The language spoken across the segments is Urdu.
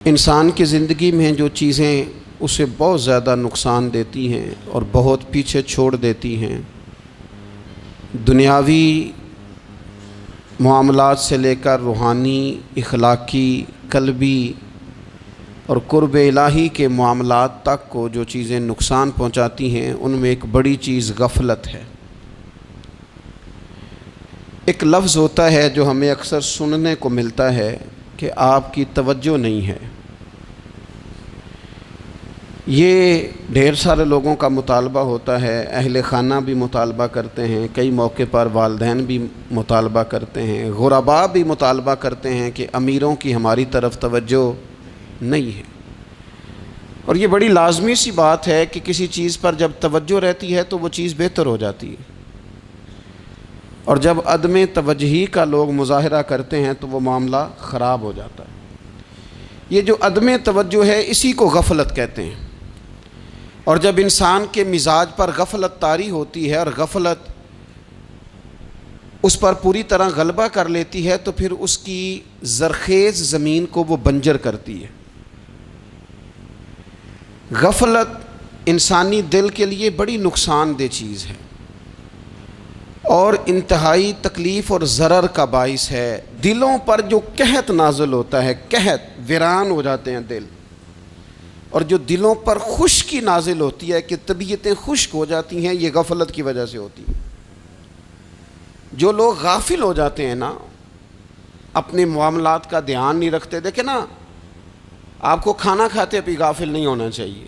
انسان کی زندگی میں جو چیزیں اسے بہت زیادہ نقصان دیتی ہیں اور بہت پیچھے چھوڑ دیتی ہیں، دنیاوی معاملات سے لے کر روحانی، اخلاقی، قلبی اور قرب الہی کے معاملات تک کو جو چیزیں نقصان پہنچاتی ہیں، ان میں ایک بڑی چیز غفلت ہے۔ ایک لفظ ہوتا ہے جو ہمیں اکثر سننے کو ملتا ہے کہ آپ کی توجہ نہیں ہے۔ یہ ڈھیر سارے لوگوں کا مطالبہ ہوتا ہے، اہل خانہ بھی مطالبہ کرتے ہیں، کئی موقع پر والدین بھی مطالبہ کرتے ہیں، غرباء بھی مطالبہ کرتے ہیں کہ امیروں کی ہماری طرف توجہ نہیں ہے۔ اور یہ بڑی لازمی سی بات ہے کہ کسی چیز پر جب توجہ رہتی ہے تو وہ چیز بہتر ہو جاتی ہے، اور جب عدم توجہی کا لوگ مظاہرہ کرتے ہیں تو وہ معاملہ خراب ہو جاتا ہے۔ یہ جو عدم توجہ ہے اسی کو غفلت کہتے ہیں، اور جب انسان کے مزاج پر غفلت طاری ہوتی ہے اور غفلت اس پر پوری طرح غلبہ کر لیتی ہے تو پھر اس کی زرخیز زمین کو وہ بنجر کرتی ہے۔ غفلت انسانی دل کے لیے بڑی نقصان دہ چیز ہے اور انتہائی تکلیف اور ضرر کا باعث ہے۔ دلوں پر جو قحط نازل ہوتا ہے، قحط، ویران ہو جاتے ہیں دل، اور جو دلوں پر خشکی نازل ہوتی ہے کہ طبیعتیں خشک ہو جاتی ہیں، یہ غفلت کی وجہ سے ہوتی ہے۔ جو لوگ غافل ہو جاتے ہیں نا، اپنے معاملات کا دھیان نہیں رکھتے، دیکھیں نا، آپ کو کھانا کھاتے بھی غافل نہیں ہونا چاہیے۔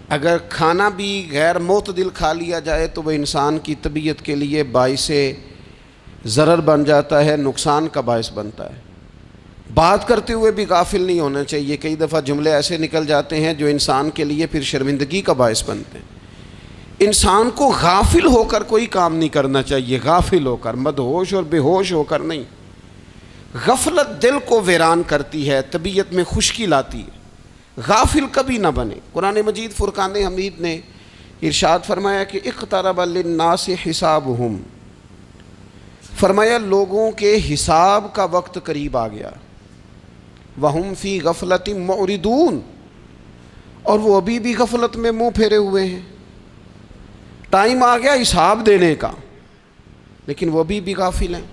اگر کھانا بھی غیر معتدل کھا لیا جائے تو وہ انسان کی طبیعت کے لیے باعث ضرر بن جاتا ہے، نقصان کا باعث بنتا ہے۔ بات کرتے ہوئے بھی غافل نہیں ہونا چاہیے، کئی دفعہ جملے ایسے نکل جاتے ہیں جو انسان کے لیے پھر شرمندگی کا باعث بنتے ہیں۔ انسان کو غافل ہو کر کوئی کام نہیں کرنا چاہیے، غافل ہو کر، مدہوش اور بے ہوش ہو کر نہیں۔ غفلت دل کو ویران کرتی ہے، طبیعت میں خشکی لاتی ہے۔ غافل کبھی نہ بنے۔ قرآن مجید فرقان حمید نے ارشاد فرمایا کہ اقترب للناس حسابہم، فرمایا لوگوں کے حساب کا وقت قریب آ گیا، وہم فی غفلۃ معرضون، اور وہ ابھی بھی غفلت میں منہ پھیرے ہوئے ہیں۔ ٹائم آ گیا حساب دینے کا، لیکن وہ ابھی بھی غافل ہیں۔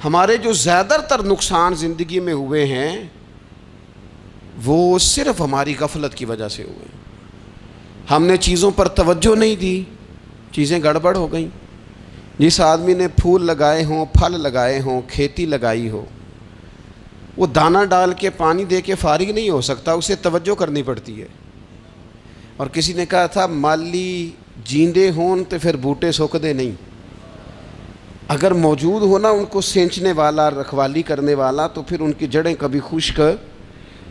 ہمارے جو زیادہ تر نقصان زندگی میں ہوئے ہیں وہ صرف ہماری غفلت کی وجہ سے ہوئے۔ ہم نے چیزوں پر توجہ نہیں دی، چیزیں گڑبڑ ہو گئیں۔ جس آدمی نے پھول لگائے ہوں، پھل لگائے ہوں، کھیتی لگائی ہو، وہ دانہ ڈال کے پانی دے کے فارغ نہیں ہو سکتا، اسے توجہ کرنی پڑتی ہے۔ اور کسی نے کہا تھا مالی جیندے ہون تو پھر بوٹے سوکھدے نہیں۔ اگر موجود ہونا ان کو سینچنے والا، رکھوالی کرنے والا، تو پھر ان کی جڑیں کبھی خشک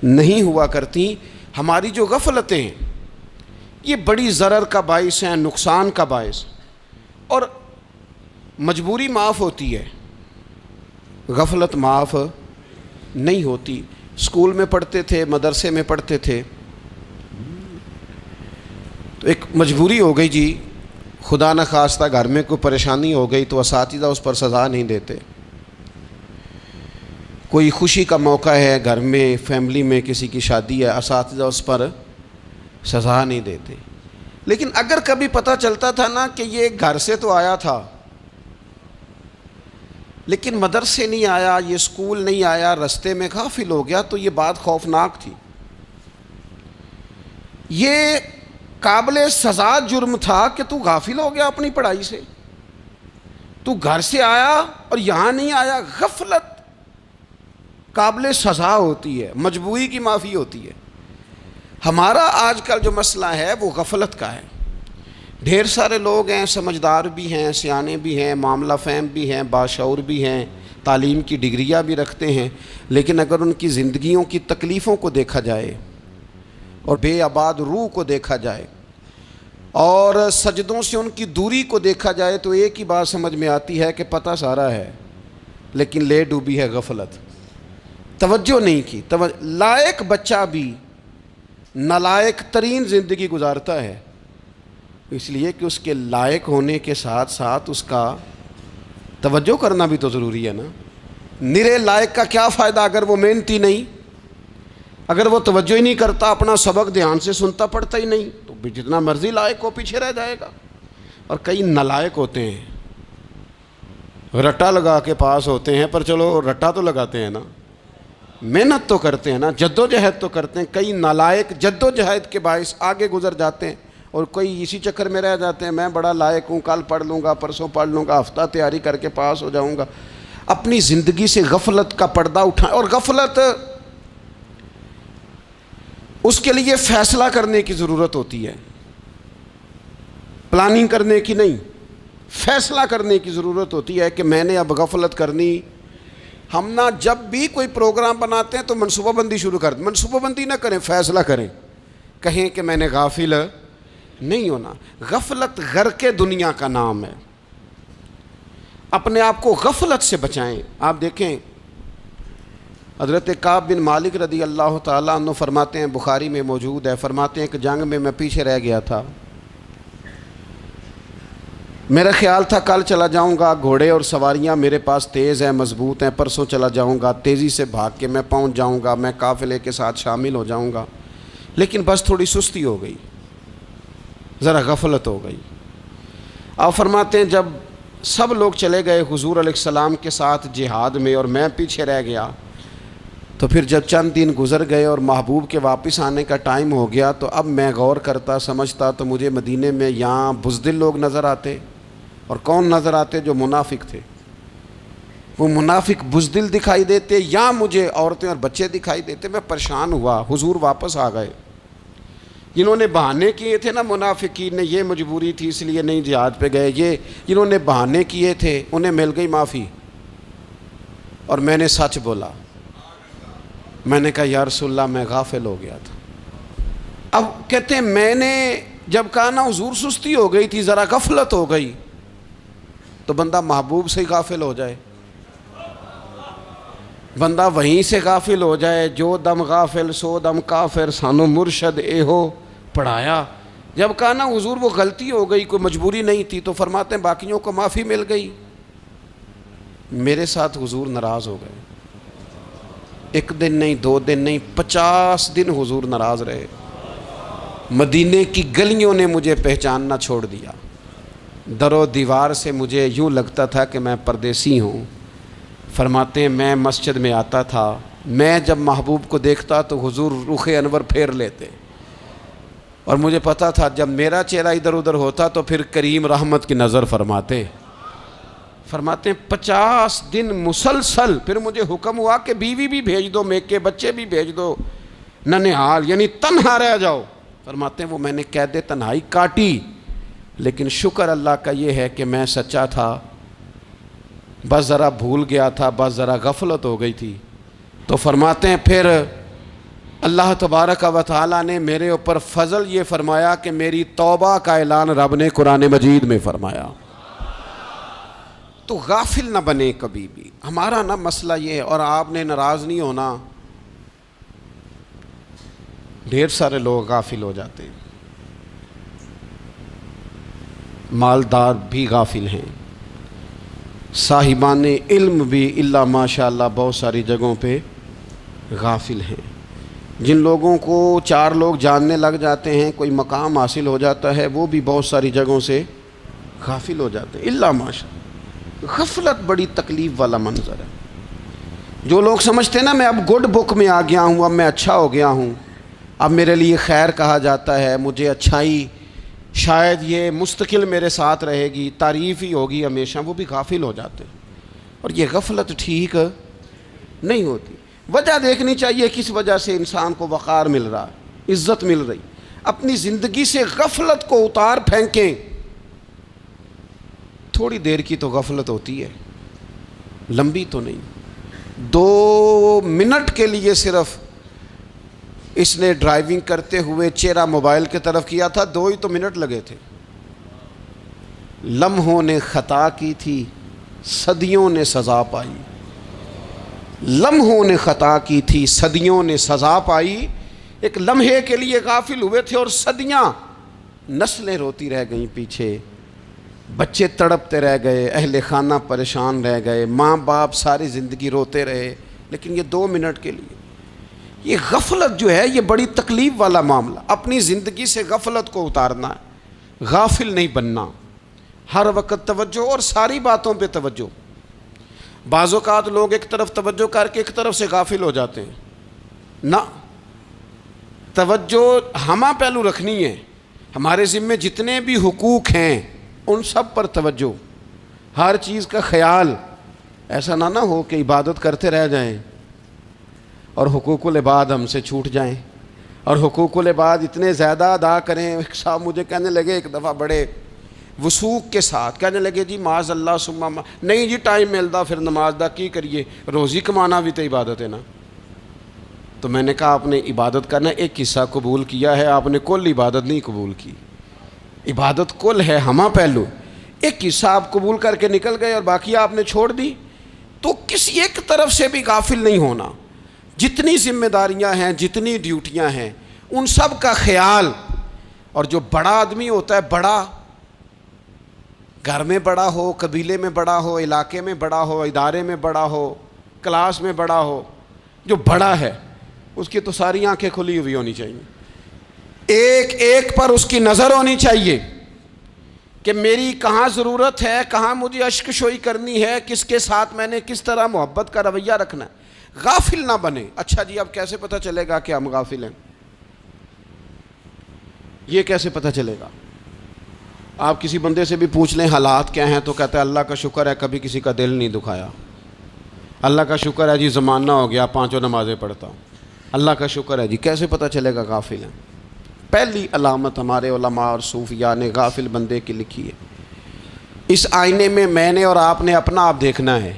نہیں ہوا کرتی۔ ہماری جو غفلتیں ہیں یہ بڑی ضرر کا باعث ہیں، نقصان کا باعث، اور مجبوری معاف ہوتی ہے، غفلت معاف نہیں ہوتی۔ اسکول میں پڑھتے تھے، مدرسے میں پڑھتے تھے، تو ایک مجبوری ہو گئی جی، خدا نخواستہ گھر میں کوئی پریشانی ہو گئی تو اساتذہ اس پر سزا نہیں دیتے۔ کوئی خوشی کا موقع ہے گھر میں، فیملی میں کسی کی شادی ہے، اساتذہ اس پر سزا نہیں دیتے۔ لیکن اگر کبھی پتہ چلتا تھا نا کہ یہ گھر سے تو آیا تھا لیکن مدرسے نہیں آیا، یہ اسکول نہیں آیا، رستے میں غافل ہو گیا، تو یہ بات خوفناک تھی۔ یہ قابل سزا جرم تھا کہ تو غافل ہو گیا اپنی پڑھائی سے، تو گھر سے آیا اور یہاں نہیں آیا۔ غفلت قابل سزا ہوتی ہے، مجبوری کی معافی ہوتی ہے۔ ہمارا آج کل جو مسئلہ ہے وہ غفلت کا ہے۔ ڈھیر سارے لوگ ہیں، سمجھدار بھی ہیں، سیانے بھی ہیں، معاملہ فہم بھی ہیں، باشعور بھی ہیں، تعلیم کی ڈگریاں بھی رکھتے ہیں، لیکن اگر ان کی زندگیوں کی تکلیفوں کو دیکھا جائے اور بے آباد روح کو دیکھا جائے اور سجدوں سے ان کی دوری کو دیکھا جائے تو ایک ہی بات سمجھ میں آتی ہے کہ پتہ سارا ہے لیکن لے ڈوبی ہے غفلت، توجہ نہیں کی۔ لائق بچہ بھی نالائق ترین زندگی گزارتا ہے، اس لیے کہ اس کے لائق ہونے کے ساتھ ساتھ اس کا توجہ کرنا بھی تو ضروری ہے نا۔ نرے لائق کا کیا فائدہ اگر وہ محنتی نہیں، اگر وہ توجہ ہی نہیں کرتا، اپنا سبق دھیان سے سنتا پڑھتا ہی نہیں، تو جتنا مرضی لائق ہو پیچھے رہ جائے گا۔ اور کئی نالائق ہوتے ہیں، رٹا لگا کے پاس ہوتے ہیں، پر چلو رٹا تو لگاتے ہیں نا، محنت تو کرتے ہیں نا، جد و جہد تو کرتے ہیں۔ کئی نالائق جد و جہد کے باعث آگے گزر جاتے ہیں، اور کوئی اسی چکر میں رہ جاتے ہیں، میں بڑا لائق ہوں، کل پڑھ لوں گا، پرسوں پڑھ لوں گا، ہفتہ تیاری کر کے پاس ہو جاؤں گا۔ اپنی زندگی سے غفلت کا پردہ اٹھائیں، اور غفلت اس کے لیے فیصلہ کرنے کی ضرورت ہوتی ہے، پلاننگ کرنے کی نہیں، فیصلہ کرنے کی ضرورت ہوتی ہے کہ میں نے اب غفلت کرنی۔ ہم نہ جب بھی کوئی پروگرام بناتے ہیں تو منصوبہ بندی شروع کر دیں، منصوبہ بندی نہ کریں، فیصلہ کریں، کہیں کہ میں نے غافل نہیں ہونا۔ غفلت غرق دنیا کا نام ہے، اپنے آپ کو غفلت سے بچائیں۔ آپ دیکھیں حضرت کعب بن مالک رضی اللہ تعالیٰ عنہ فرماتے ہیں، بخاری میں موجود ہے، فرماتے ہیں کہ جنگ میں پیچھے رہ گیا تھا، میرا خیال تھا کل چلا جاؤں گا، گھوڑے اور سواریاں میرے پاس تیز ہیں، مضبوط ہیں، پرسوں چلا جاؤں گا، تیزی سے بھاگ کے میں پہنچ جاؤں گا، میں قافلے کے ساتھ شامل ہو جاؤں گا، لیکن بس تھوڑی سستی ہو گئی، ذرا غفلت ہو گئی۔ آپ فرماتے ہیں جب سب لوگ چلے گئے حضور علیہ السلام کے ساتھ جہاد میں اور میں پیچھے رہ گیا، تو پھر جب چند دن گزر گئے اور محبوب کے واپس آنے کا ٹائم ہو گیا، تو اب میں غور کرتا سمجھتا تو مجھے مدینے میں یہاں بزدل لوگ نظر آتے، اور کون نظر آتے؟ جو منافق تھے، وہ منافق بزدل دکھائی دیتے، یا مجھے عورتیں اور بچے دکھائی دیتے۔ میں پریشان ہوا، حضور واپس آ گئے۔ جنہوں نے بہانے کیے تھے نا منافقین نے، یہ مجبوری تھی اس لیے نہیں جہاد پہ گئے، یہ جنہوں نے بہانے کیے تھے انہیں مل گئی معافی، اور میں نے سچ بولا، میں نے کہا یا رسول اللہ میں غافل ہو گیا تھا۔ اب کہتے ہیں میں نے جب کہا نا حضور سستی ہو گئی تھی، ذرا غفلت ہو گئی، تو بندہ محبوب سے ہی غافل ہو جائے، بندہ وہیں سے غافل ہو جائے۔ جو دم غافل سو دم کافر، سانو مرشد اے ہو پڑھایا۔ جب کہا نا حضور وہ غلطی ہو گئی، کوئی مجبوری نہیں تھی، تو فرماتے ہیں باقیوں کو معافی مل گئی، میرے ساتھ حضور ناراض ہو گئے۔ ایک دن نہیں، 2 دن نہیں، 50 دن حضور ناراض رہے۔ مدینے کی گلیوں نے مجھے پہچاننا چھوڑ دیا، در و دیوار سے مجھے یوں لگتا تھا کہ میں پردیسی ہوں۔ فرماتے ہیں میں مسجد میں آتا تھا، میں جب محبوب کو دیکھتا تو حضور رخ انور پھیر لیتے، اور مجھے پتا تھا جب میرا چہرہ ادھر ادھر ہوتا تو پھر کریم رحمت کی نظر فرماتے ہیں 50 دن مسلسل۔ پھر مجھے حکم ہوا کہ بیوی بھی بھیج دو، میکے بچے بھی بھیج دو، ننھال یعنی تنہا رہ جاؤ۔ فرماتے ہیں وہ میں نے قید تنہائی کاٹی، لیکن شکر اللہ کا یہ ہے کہ میں سچا تھا، بس ذرا بھول گیا تھا، بس ذرا غفلت ہو گئی تھی۔ تو فرماتے ہیں پھر اللہ تبارک و تعالیٰ نے میرے اوپر فضل یہ فرمایا کہ میری توبہ کا اعلان رب نے قرآن مجید میں فرمایا۔ تو غافل نہ بنے کبھی بھی، ہمارا نا مسئلہ یہ ہے، اور آپ نے ناراض نہیں ہونا، ڈھیر سارے لوگ غافل ہو جاتے ہیں، مالدار بھی غافل ہیں، صاحبان علم بھی الا ماشاء اللہ بہت ساری جگہوں پہ غافل ہیں۔ جن لوگوں کو 4 لوگ جاننے لگ جاتے ہیں، کوئی مقام حاصل ہو جاتا ہے، وہ بھی بہت ساری جگہوں سے غافل ہو جاتے ہیں الا ماشاء اللہ۔ غفلت بڑی تکلیف والا منظر ہے۔ جو لوگ سمجھتے ہیں نا میں اب گڈ بک میں آ گیا ہوں، اب میں اچھا ہو گیا ہوں، اب میرے لیے خیر کہا جاتا ہے، مجھے اچھائی شاید یہ مستقل میرے ساتھ رہے گی، تعریف ہی ہوگی ہمیشہ، وہ بھی غافل ہو جاتے ہیں۔ اور یہ غفلت ٹھیک نہیں ہوتی۔ وجہ دیکھنی چاہیے کس وجہ سے انسان کو وقار مل رہا ہے، عزت مل رہی۔ اپنی زندگی سے غفلت کو اتار پھینکیں۔ تھوڑی دیر کی تو غفلت ہوتی ہے، لمبی تو نہیں۔ 2 منٹ کے لیے صرف اس نے ڈرائیونگ کرتے ہوئے چہرہ موبائل کی طرف کیا تھا، 2 ہی تو منٹ لگے تھے۔ لمحوں نے خطا کی تھی، صدیوں نے سزا پائی۔ لمحوں نے خطا کی تھی، صدیوں نے سزا پائی۔ ایک لمحے کے لیے غافل ہوئے تھے اور صدیاں، نسلیں روتی رہ گئیں پیچھے۔ بچے تڑپتے رہ گئے، اہل خانہ پریشان رہ گئے، ماں باپ ساری زندگی روتے رہے، لیکن یہ 2 منٹ کے لیے یہ غفلت جو ہے یہ بڑی تکلیف والا معاملہ. اپنی زندگی سے غفلت کو اتارنا ہے، غافل نہیں بننا، ہر وقت توجہ اور ساری باتوں پہ توجہ. بعض اوقات لوگ ایک طرف توجہ کر کے ایک طرف سے غافل ہو جاتے ہیں. نہ، توجہ ہمہ پہلو رکھنی ہے. ہمارے ذمے جتنے بھی حقوق ہیں ان سب پر توجہ، ہر چیز کا خیال. ایسا نہ ہو کہ عبادت کرتے رہ جائیں اور حقوق العباد ہم سے چھوٹ جائیں، اور حقوق العباد اتنے زیادہ ادا کریں. صاحب مجھے کہنے لگے ایک دفعہ بڑے وثوق کے ساتھ کہنے لگے جی معاذ اللہ ثم نہیں جی ٹائم ملتا پھر نماز دا کی کریے، روزی کمانا بھی تو عبادت ہے نا. تو میں نے کہا آپ نے عبادت کرنا ایک حصہ قبول کیا ہے، آپ نے کل عبادت نہیں قبول کی. عبادت کل ہے، ہمہ پہلو. ایک حصہ آپ قبول کر کے نکل گئے اور باقی آپ نے چھوڑ دی. تو کسی ایک طرف سے بھی غافل نہیں ہونا. جتنی ذمہ داریاں ہیں، جتنی ڈیوٹیاں ہیں، ان سب کا خیال. اور جو بڑا آدمی ہوتا ہے، بڑا گھر میں بڑا ہو، قبیلے میں بڑا ہو، علاقے میں بڑا ہو، ادارے میں بڑا ہو، کلاس میں بڑا ہو، جو بڑا ہے اس کی تو ساری آنکھیں کھلی ہوئی ہونی چاہیے. ایک ایک پر اس کی نظر ہونی چاہیے کہ میری کہاں ضرورت ہے، کہاں مجھے اشک شوئی کرنی ہے، کس کے ساتھ میں نے کس طرح محبت کا رویہ رکھنا ہے. غافل نہ بنے. اچھا جی اب کیسے پتہ چلے گا کہ ہم غافل ہیں؟ یہ کیسے پتہ چلے گا؟ آپ کسی بندے سے بھی پوچھ لیں حالات کیا ہیں تو کہتا ہے اللہ کا شکر ہے کبھی کسی کا دل نہیں دکھایا، اللہ کا شکر ہے جی زمانہ ہو گیا 5 نمازیں پڑھتا ہوں، اللہ کا شکر ہے جی. کیسے پتہ چلے گا غافل ہیں؟ پہلی علامت ہمارے علماء اور صوفیاء نے غافل بندے کی لکھی ہے. اس آئینے میں نے اور آپ نے اپنا آپ دیکھنا ہے.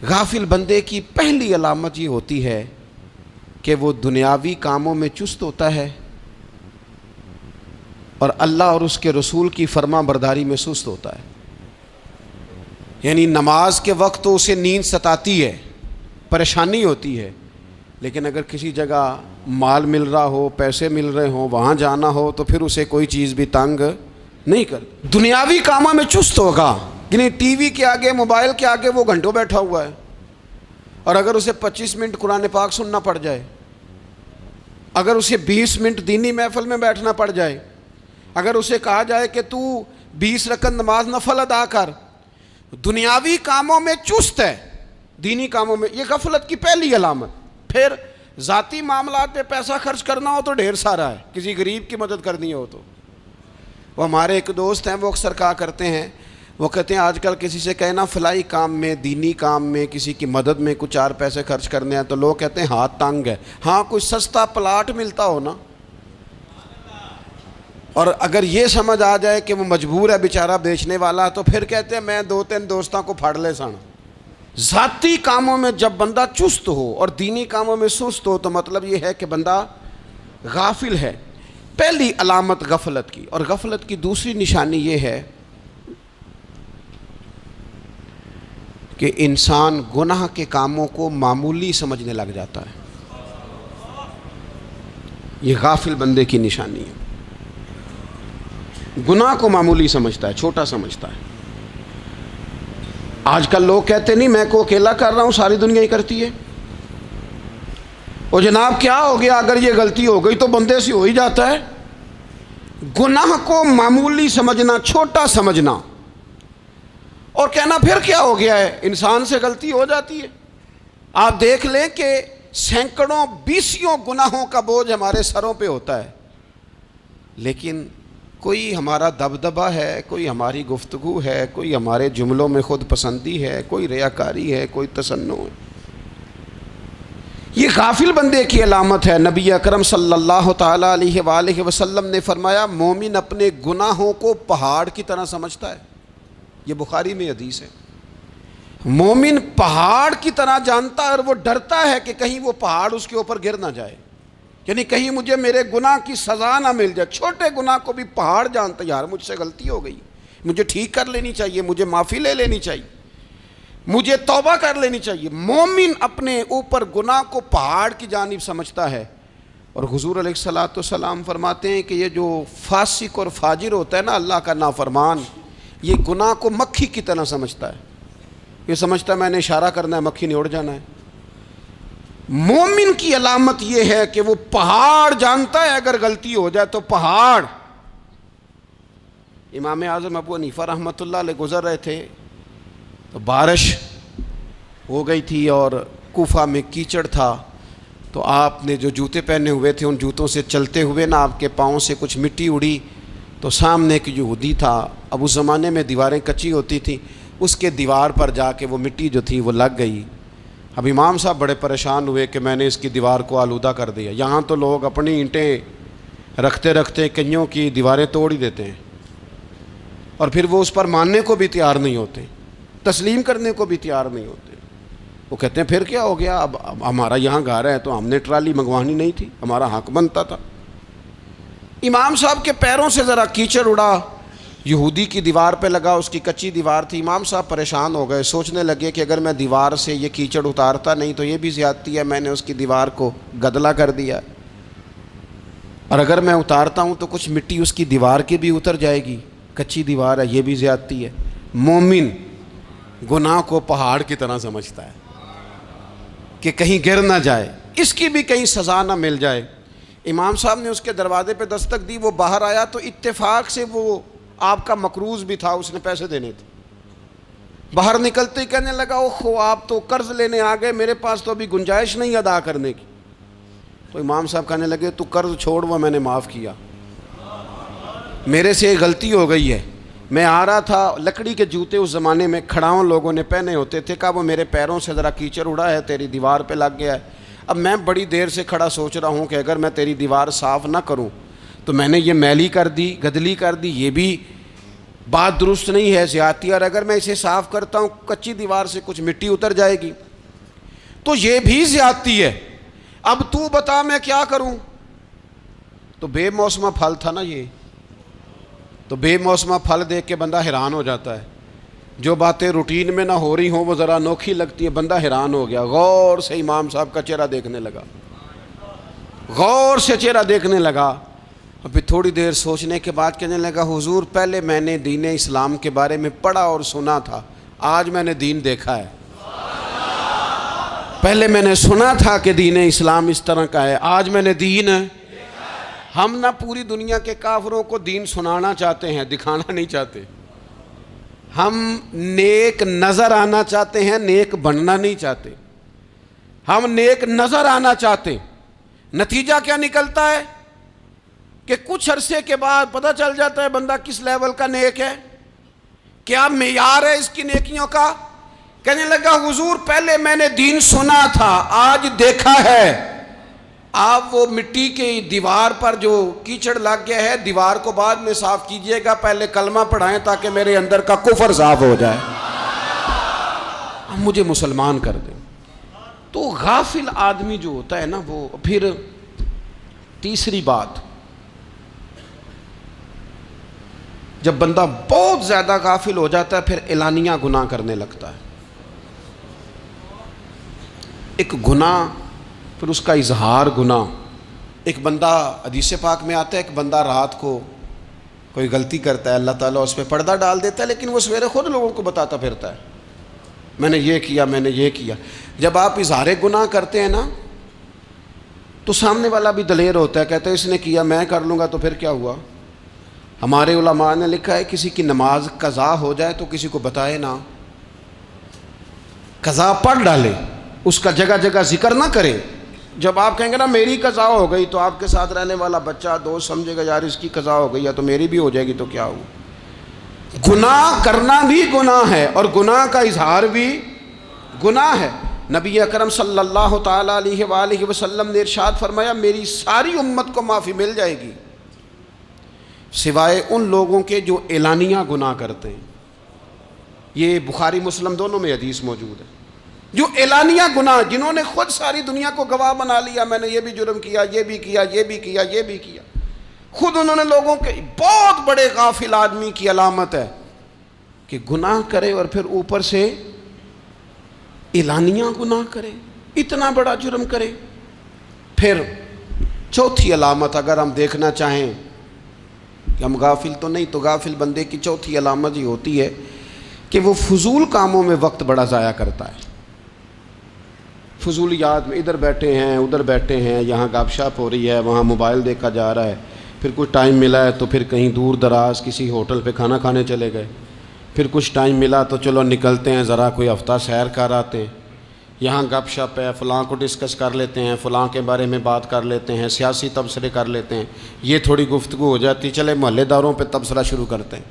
غافل بندے کی پہلی علامت یہ ہوتی ہے کہ وہ دنیاوی کاموں میں چست ہوتا ہے اور اللہ اور اس کے رسول کی فرما برداری میں سست ہوتا ہے. یعنی نماز کے وقت تو اسے نیند ستاتی ہے، پریشانی ہوتی ہے، لیکن اگر کسی جگہ مال مل رہا ہو، پیسے مل رہے ہوں، وہاں جانا ہو تو پھر اسے کوئی چیز بھی تنگ نہیں کر. دنیاوی کاموں میں چست ہوگا، یعنی ٹی وی کے آگے، موبائل کے آگے وہ گھنٹوں بیٹھا ہوا ہے. اور اگر اسے 25 منٹ قرآن پاک سننا پڑ جائے، اگر اسے 20 منٹ دینی محفل میں بیٹھنا پڑ جائے، اگر اسے کہا جائے کہ تو 20 رکعت نماز نفل ادا کر، دنیاوی کاموں میں چست ہے، دینی کاموں میں، یہ غفلت کی پہلی علامت. پھر ذاتی معاملات پہ پیسہ خرچ کرنا ہو تو ڈھیر سارا ہے، کسی غریب کی مدد کرنی ہو تو. وہ ہمارے ایک دوست ہیں، وہ اکثر کہا کرتے ہیں، وہ کہتے ہیں آج کل کسی سے کہنا فلائی کام میں، دینی کام میں، کسی کی مدد میں کچھ 4 پیسے خرچ کرنے ہیں تو لوگ کہتے ہیں ہاتھ تنگ ہے. ہاں کوئی سستا پلاٹ ملتا ہو نا، اور اگر یہ سمجھ آ جائے کہ وہ مجبور ہے بیچارہ بیچنے والا، تو پھر کہتے ہیں میں 2-3 دوستوں کو پھاڑ لے سن. ذاتی کاموں میں جب بندہ چست ہو اور دینی کاموں میں سست ہو تو مطلب یہ ہے کہ بندہ غافل ہے. پہلی علامت غفلت کی. اور غفلت کی دوسری نشانی یہ ہے کہ انسان گناہ کے کاموں کو معمولی سمجھنے لگ جاتا ہے. یہ غافل بندے کی نشانی ہے. گناہ کو معمولی سمجھتا ہے، چھوٹا سمجھتا ہے. آج کل لوگ کہتے نہیں میں کو اکیلا کر رہا ہوں، ساری دنیا ہی کرتی ہے. اور جناب کیا ہو گیا، اگر یہ غلطی ہو گئی تو بندے سے ہو ہی جاتا ہے. گناہ کو معمولی سمجھنا، چھوٹا سمجھنا اور کہنا پھر کیا ہو گیا ہے، انسان سے غلطی ہو جاتی ہے. آپ دیکھ لیں کہ سینکڑوں بیسیوں گناہوں کا بوجھ ہمارے سروں پہ ہوتا ہے، لیکن کوئی ہمارا دبدبہ ہے، کوئی ہماری گفتگو ہے، کوئی ہمارے جملوں میں خود پسندی ہے، کوئی ریاکاری ہے، کوئی تصنع ہے. یہ غافل بندے کی علامت ہے. نبی اکرم صلی اللہ تعالیٰ علیہ وآلہ وسلم نے فرمایا مومن اپنے گناہوں کو پہاڑ کی طرح سمجھتا ہے. یہ بخاری میں حدیث ہے. مومن پہاڑ کی طرح جانتا ہے اور وہ ڈرتا ہے کہ کہیں وہ پہاڑ اس کے اوپر گر نہ جائے، یعنی کہیں مجھے میرے گناہ کی سزا نہ مل جائے. چھوٹے گناہ کو بھی پہاڑ جانتا ہے، یار مجھ سے غلطی ہو گئی، مجھے ٹھیک کر لینی چاہیے، مجھے معافی لے لینی چاہیے، مجھے توبہ کر لینی چاہیے. مومن اپنے اوپر گناہ کو پہاڑ کی جانب سمجھتا ہے. اور حضور علیہ الصلوۃ والسلام فرماتے ہیں کہ یہ جو فاسق اور فاجر ہوتا ہے نا، اللہ کا نافرمان، یہ گناہ کو مکھی کی طرح سمجھتا ہے، یہ سمجھتا ہے میں نے اشارہ کرنا ہے مکھی نے اڑ جانا ہے۔ مومن کی علامت یہ ہے کہ وہ پہاڑ جانتا ہے اگر غلطی ہو جائے تو پہاڑ۔ امام اعظم ابو حنیفہ رحمۃ اللہ علیہ گزر رہے تھے تو بارش ہو گئی تھی اور کوفہ میں کیچڑ تھا، تو آپ نے جو جوتے پہنے ہوئے تھے ان جوتوں سے چلتے ہوئے نا آپ کے پاؤں سے کچھ مٹی اڑی، تو سامنے ایک یہودی تھا، اب اس زمانے میں دیواریں کچی ہوتی تھیں، اس کے دیوار پر جا کے وہ مٹی جو تھی وہ لگ گئی۔ اب امام صاحب بڑے پریشان ہوئے کہ میں نے اس کی دیوار کو آلودہ کر دیا۔ یہاں تو لوگ اپنی اینٹیں رکھتے رکھتے کئیوں کی دیواریں توڑ ہی دیتے ہیں، اور پھر وہ اس پر ماننے کو بھی تیار نہیں ہوتے، تسلیم کرنے کو بھی تیار نہیں ہوتے۔ وہ کہتے ہیں پھر کیا ہو گیا، اب ہمارا یہاں گھر ہے تو ہم نے ٹرالی منگوانی نہیں تھی، ہمارا حق بنتا تھا۔ امام صاحب کے پیروں سے ذرا کیچڑ اڑا، یہودی کی دیوار پہ لگا، اس کی کچی دیوار تھی۔ امام صاحب پریشان ہو گئے، سوچنے لگے کہ اگر میں دیوار سے یہ کیچڑ اتارتا نہیں تو یہ بھی زیادتی ہے، میں نے اس کی دیوار کو گدلا کر دیا، اور اگر میں اتارتا ہوں تو کچھ مٹی اس کی دیوار کی بھی اتر جائے گی، کچی دیوار ہے، یہ بھی زیادتی ہے۔ مومن گناہ کو پہاڑ کی طرح سمجھتا ہے کہ کہیں گر نہ جائے، اس کی بھی کہیں سزا نہ مل جائے۔ امام صاحب نے اس کے دروازے پہ دستک دی، وہ باہر آیا تو اتفاق سے وہ آپ کا مقروض بھی تھا، اس نے پیسے دینے تھے۔ باہر نکلتے ہی کہنے لگا اوہو آپ تو قرض لینے آ گئے، میرے پاس تو ابھی گنجائش نہیں ادا کرنے کی۔ تو امام صاحب کہنے لگے تو قرض چھوڑ، وہ میں نے معاف کیا، میرے سے ایک غلطی ہو گئی ہے۔ میں آ رہا تھا، لکڑی کے جوتے اس زمانے میں کھڑاؤں لوگوں نے پہنے ہوتے تھے، کہا وہ میرے پیروں سے ذرا کیچڑ اڑا ہے، تیری دیوار پہ لگ گیا ہے۔ اب میں بڑی دیر سے کھڑا سوچ رہا ہوں کہ اگر میں تیری دیوار صاف نہ کروں تو میں نے یہ میلی کر دی، گدلی کر دی، یہ بھی بات درست نہیں ہے، زیادتی، اور اگر میں اسے صاف کرتا ہوں کچی دیوار سے کچھ مٹی اتر جائے گی تو یہ بھی زیادتی ہے، اب تو بتا میں کیا کروں۔ تو بے موسمہ پھل تھا نا یہ، تو بے موسمہ پھل دیکھ کے بندہ حیران ہو جاتا ہے، جو باتیں روٹین میں نہ ہو رہی ہوں وہ ذرا انوکھی لگتی ہیں، بندہ حیران ہو گیا، غور سے امام صاحب کا چہرہ دیکھنے لگا، غور سے چہرہ دیکھنے لگا، اور پھر تھوڑی دیر سوچنے کے بعد کہنے لگا حضور پہلے میں نے دین اسلام کے بارے میں پڑھا اور سنا تھا، آج میں نے دین دیکھا ہے۔ پہلے میں نے سنا تھا کہ دین اسلام اس طرح کا ہے، آج میں نے دین۔ ہم نہ پوری دنیا کے کافروں کو دین سنانا چاہتے ہیں، دکھانا نہیں چاہتے، ہم نیک نظر آنا چاہتے ہیں، نیک بننا نہیں چاہتے، ہم نیک نظر آنا چاہتے۔ نتیجہ کیا نکلتا ہے کہ کچھ عرصے کے بعد پتہ چل جاتا ہے بندہ کس لیول کا نیک ہے، کیا معیار ہے اس کی نیکیوں کا۔ کہنے لگا حضور پہلے میں نے دین سنا تھا، آج دیکھا ہے۔ آپ وہ مٹی کی دیوار پر جو کیچڑ لگ گیا ہے، دیوار کو بعد میں صاف کیجئے گا، پہلے کلمہ پڑھائیں تاکہ میرے اندر کا کفر صاف ہو جائے، مجھے مسلمان کر دیں۔ تو غافل آدمی جو ہوتا ہے نا وہ پھر تیسری بات، جب بندہ بہت زیادہ غافل ہو جاتا ہے پھر اعلانیہ گناہ کرنے لگتا ہے۔ ایک گناہ پھر اس کا اظہار گناہ، ایک بندہ حدیث پاک میں آتا ہے ایک بندہ رات کو کوئی غلطی کرتا ہے، اللہ تعالیٰ اس پہ پردہ ڈال دیتا ہے، لیکن وہ سویرے خود لوگوں کو بتاتا پھرتا ہے میں نے یہ کیا، میں نے یہ کیا۔ جب آپ اظہار گناہ کرتے ہیں نا تو سامنے والا بھی دلیر ہوتا ہے، کہتا ہے اس نے کیا میں کر لوں گا تو پھر کیا ہوا۔ ہمارے علماء نے لکھا ہے کسی کی نماز قضا ہو جائے تو کسی کو بتائے نہ، قضا پڑھ ڈالے، اس کا جگہ جگہ ذکر نہ کرے۔ جب آپ کہیں گے نا میری قضا ہو گئی تو آپ کے ساتھ رہنے والا بچہ دوست سمجھے گا یار اس کی قضا ہو گئی یا تو میری بھی ہو جائے گی تو کیا ہوا۔ گناہ کرنا بھی گناہ ہے اور گناہ کا اظہار بھی گناہ ہے۔ نبی اکرم صلی اللہ تعالیٰ علیہ وآلہ وسلم نے ارشاد فرمایا میری ساری امت کو معافی مل جائے گی سوائے ان لوگوں کے جو اعلانیہ گناہ کرتے ہیں۔ یہ بخاری مسلم دونوں میں حدیث موجود ہے۔ جو اعلانیہ گناہ، جنہوں نے خود ساری دنیا کو گواہ بنا لیا میں نے یہ بھی جرم کیا، یہ بھی کیا، یہ بھی کیا، یہ بھی کیا، خود انہوں نے لوگوں کے، بہت بڑے غافل آدمی کی علامت ہے کہ گناہ کرے اور پھر اوپر سے اعلانیہ گناہ کرے، اتنا بڑا جرم کرے۔ پھر چوتھی علامت اگر ہم دیکھنا چاہیں کہ ہم غافل تو نہیں. تو غافل بندے کی چوتھی علامت یہ ہوتی ہے کہ وہ فضول کاموں میں وقت بڑا ضائع کرتا ہے. فضولیات میں ادھر بیٹھے ہیں ادھر بیٹھے ہیں, یہاں گپ شپ ہو رہی ہے, وہاں موبائل دیکھا جا رہا ہے, پھر کچھ ٹائم ملا ہے تو پھر کہیں دور دراز کسی ہوٹل پہ کھانا کھانے چلے گئے, پھر کچھ ٹائم ملا تو چلو نکلتے ہیں ذرا کوئی ہفتہ سیر کر آتے ہیں, یہاں گپ شپ ہے, فلاں کو ڈسکس کر لیتے ہیں, فلاں کے بارے میں بات کر لیتے ہیں, سیاسی تبصرے کر لیتے ہیں, یہ تھوڑی گفتگو ہو جاتی, چلے محلے داروں پہ تبصرہ شروع کرتے ہیں,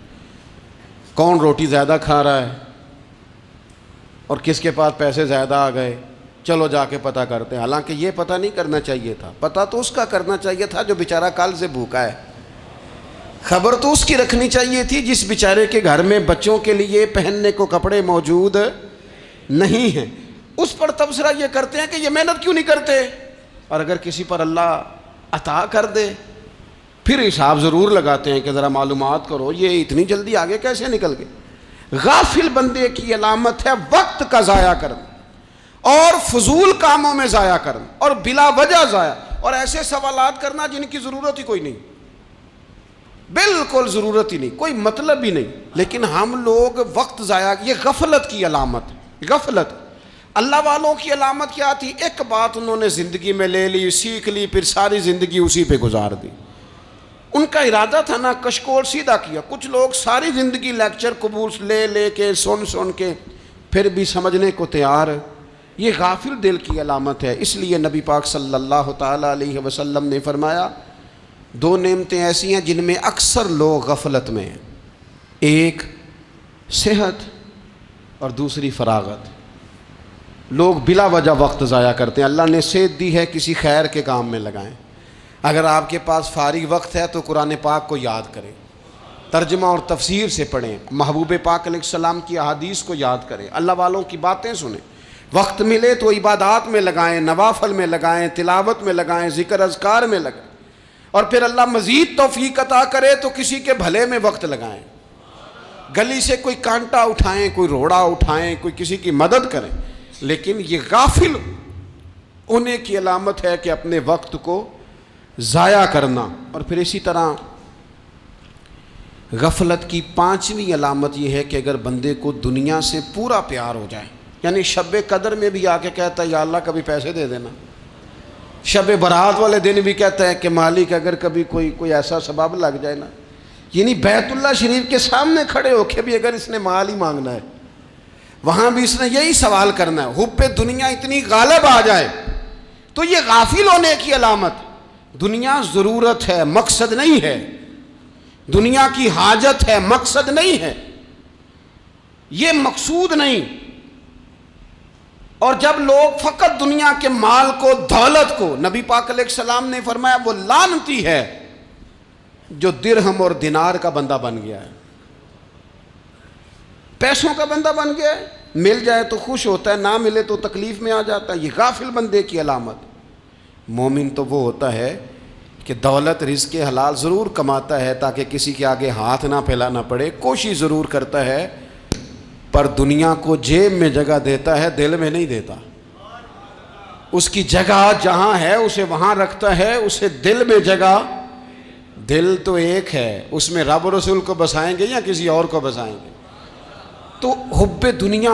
کون روٹی زیادہ کھا رہا ہے اور کس کے پاس پیسے زیادہ آ گئے, چلو جا کے پتہ کرتے ہیں. حالانکہ یہ پتہ نہیں کرنا چاہیے تھا, پتہ تو اس کا کرنا چاہیے تھا جو بیچارہ کل سے بھوکا ہے. خبر تو اس کی رکھنی چاہیے تھی جس بیچارے کے گھر میں بچوں کے لیے پہننے کو کپڑے موجود نہیں ہیں. اس پر تبصرہ یہ کرتے ہیں کہ یہ محنت کیوں نہیں کرتے, اور اگر کسی پر اللہ عطا کر دے پھر حساب ضرور لگاتے ہیں کہ ذرا معلومات کرو یہ اتنی جلدی آگے کیسے نکل گئے. غافل بندے کی علامت ہے وقت کا ضائع کرنا اور فضول کاموں میں ضائع کرنا اور بلا وجہ ضائع, اور ایسے سوالات کرنا جن کی ضرورت ہی کوئی نہیں, بالکل ضرورت ہی نہیں, کوئی مطلب ہی نہیں. لیکن ہم لوگ وقت ضائع, یہ غفلت کی علامت, غفلت. اللہ والوں کی علامت کیا تھی؟ ایک بات انہوں نے زندگی میں لے لی, سیکھ لی, پھر ساری زندگی اسی پہ گزار دی. ان کا ارادہ تھا نا کشکول سیدھا کیا. کچھ لوگ ساری زندگی لیکچر قبول لے کے سن کے پھر بھی سمجھنے کو تیار. یہ غافل دل کی علامت ہے. اس لیے نبی پاک صلی اللہ تعالیٰ علیہ وسلم نے فرمایا دو نعمتیں ایسی ہیں جن میں اکثر لوگ غفلت میں ہیں, ایک صحت اور دوسری فراغت. لوگ بلا وجہ وقت ضائع کرتے ہیں. اللہ نے صحت دی ہے, کسی خیر کے کام میں لگائیں. اگر آپ کے پاس فارغ وقت ہے تو قرآن پاک کو یاد کریں, ترجمہ اور تفسیر سے پڑھیں, محبوب پاک علیہ السلام کی احادیث کو یاد کریں, اللہ والوں کی باتیں سنیں. وقت ملے تو عبادات میں لگائیں, نوافل میں لگائیں, تلاوت میں لگائیں, ذکر اذکار میں لگائیں, اور پھر اللہ مزید توفیق عطا کرے تو کسی کے بھلے میں وقت لگائیں. گلی سے کوئی کانٹا اٹھائیں, کوئی روڑا اٹھائیں, کوئی کسی کی مدد کریں. لیکن یہ غافل ہونے کی علامت ہے کہ اپنے وقت کو ضائع کرنا. اور پھر اسی طرح غفلت کی پانچویں علامت یہ ہے کہ اگر بندے کو دنیا سے پورا پیار ہو جائے, یعنی شب قدر میں بھی آ کے کہتا ہے یا اللہ کبھی پیسے دے دینا, شب برات والے دن بھی کہتا ہے کہ مالک اگر کبھی کوئی ایسا سبب لگ جائے نا, یعنی بیت اللہ شریف کے سامنے کھڑے ہو کے بھی اگر اس نے مال ہی مانگنا ہے وہاں بھی اس نے یہی سوال کرنا ہے, حب دنیا اتنی غالب آ جائے. تو یہ غافل ہونے کی علامت. دنیا ضرورت ہے, مقصد نہیں ہے. دنیا کی حاجت ہے, مقصد نہیں ہے. یہ مقصود نہیں. اور جب لوگ فقط دنیا کے مال کو, دولت کو, نبی پاک علیہ السلام نے فرمایا وہ لعنتی ہے جو درہم اور دینار کا بندہ بن گیا ہے, پیسوں کا بندہ بن گیا ہے. مل جائے تو خوش ہوتا ہے, نہ ملے تو تکلیف میں آ جاتا ہے. یہ غافل بندے کی علامت. مومن تو وہ ہوتا ہے کہ دولت رزق حلال ضرور کماتا ہے تاکہ کسی کے آگے ہاتھ نہ پھیلانا پڑے, کوشش ضرور کرتا ہے, پر دنیا کو جیب میں جگہ دیتا ہے, دل میں نہیں دیتا. اس کی جگہ جہاں ہے اسے وہاں رکھتا ہے, اسے دل میں جگہ. دل تو ایک ہے, اس میں رب و رسول کو بسائیں گے یا کسی اور کو بسائیں گے. تو حب دنیا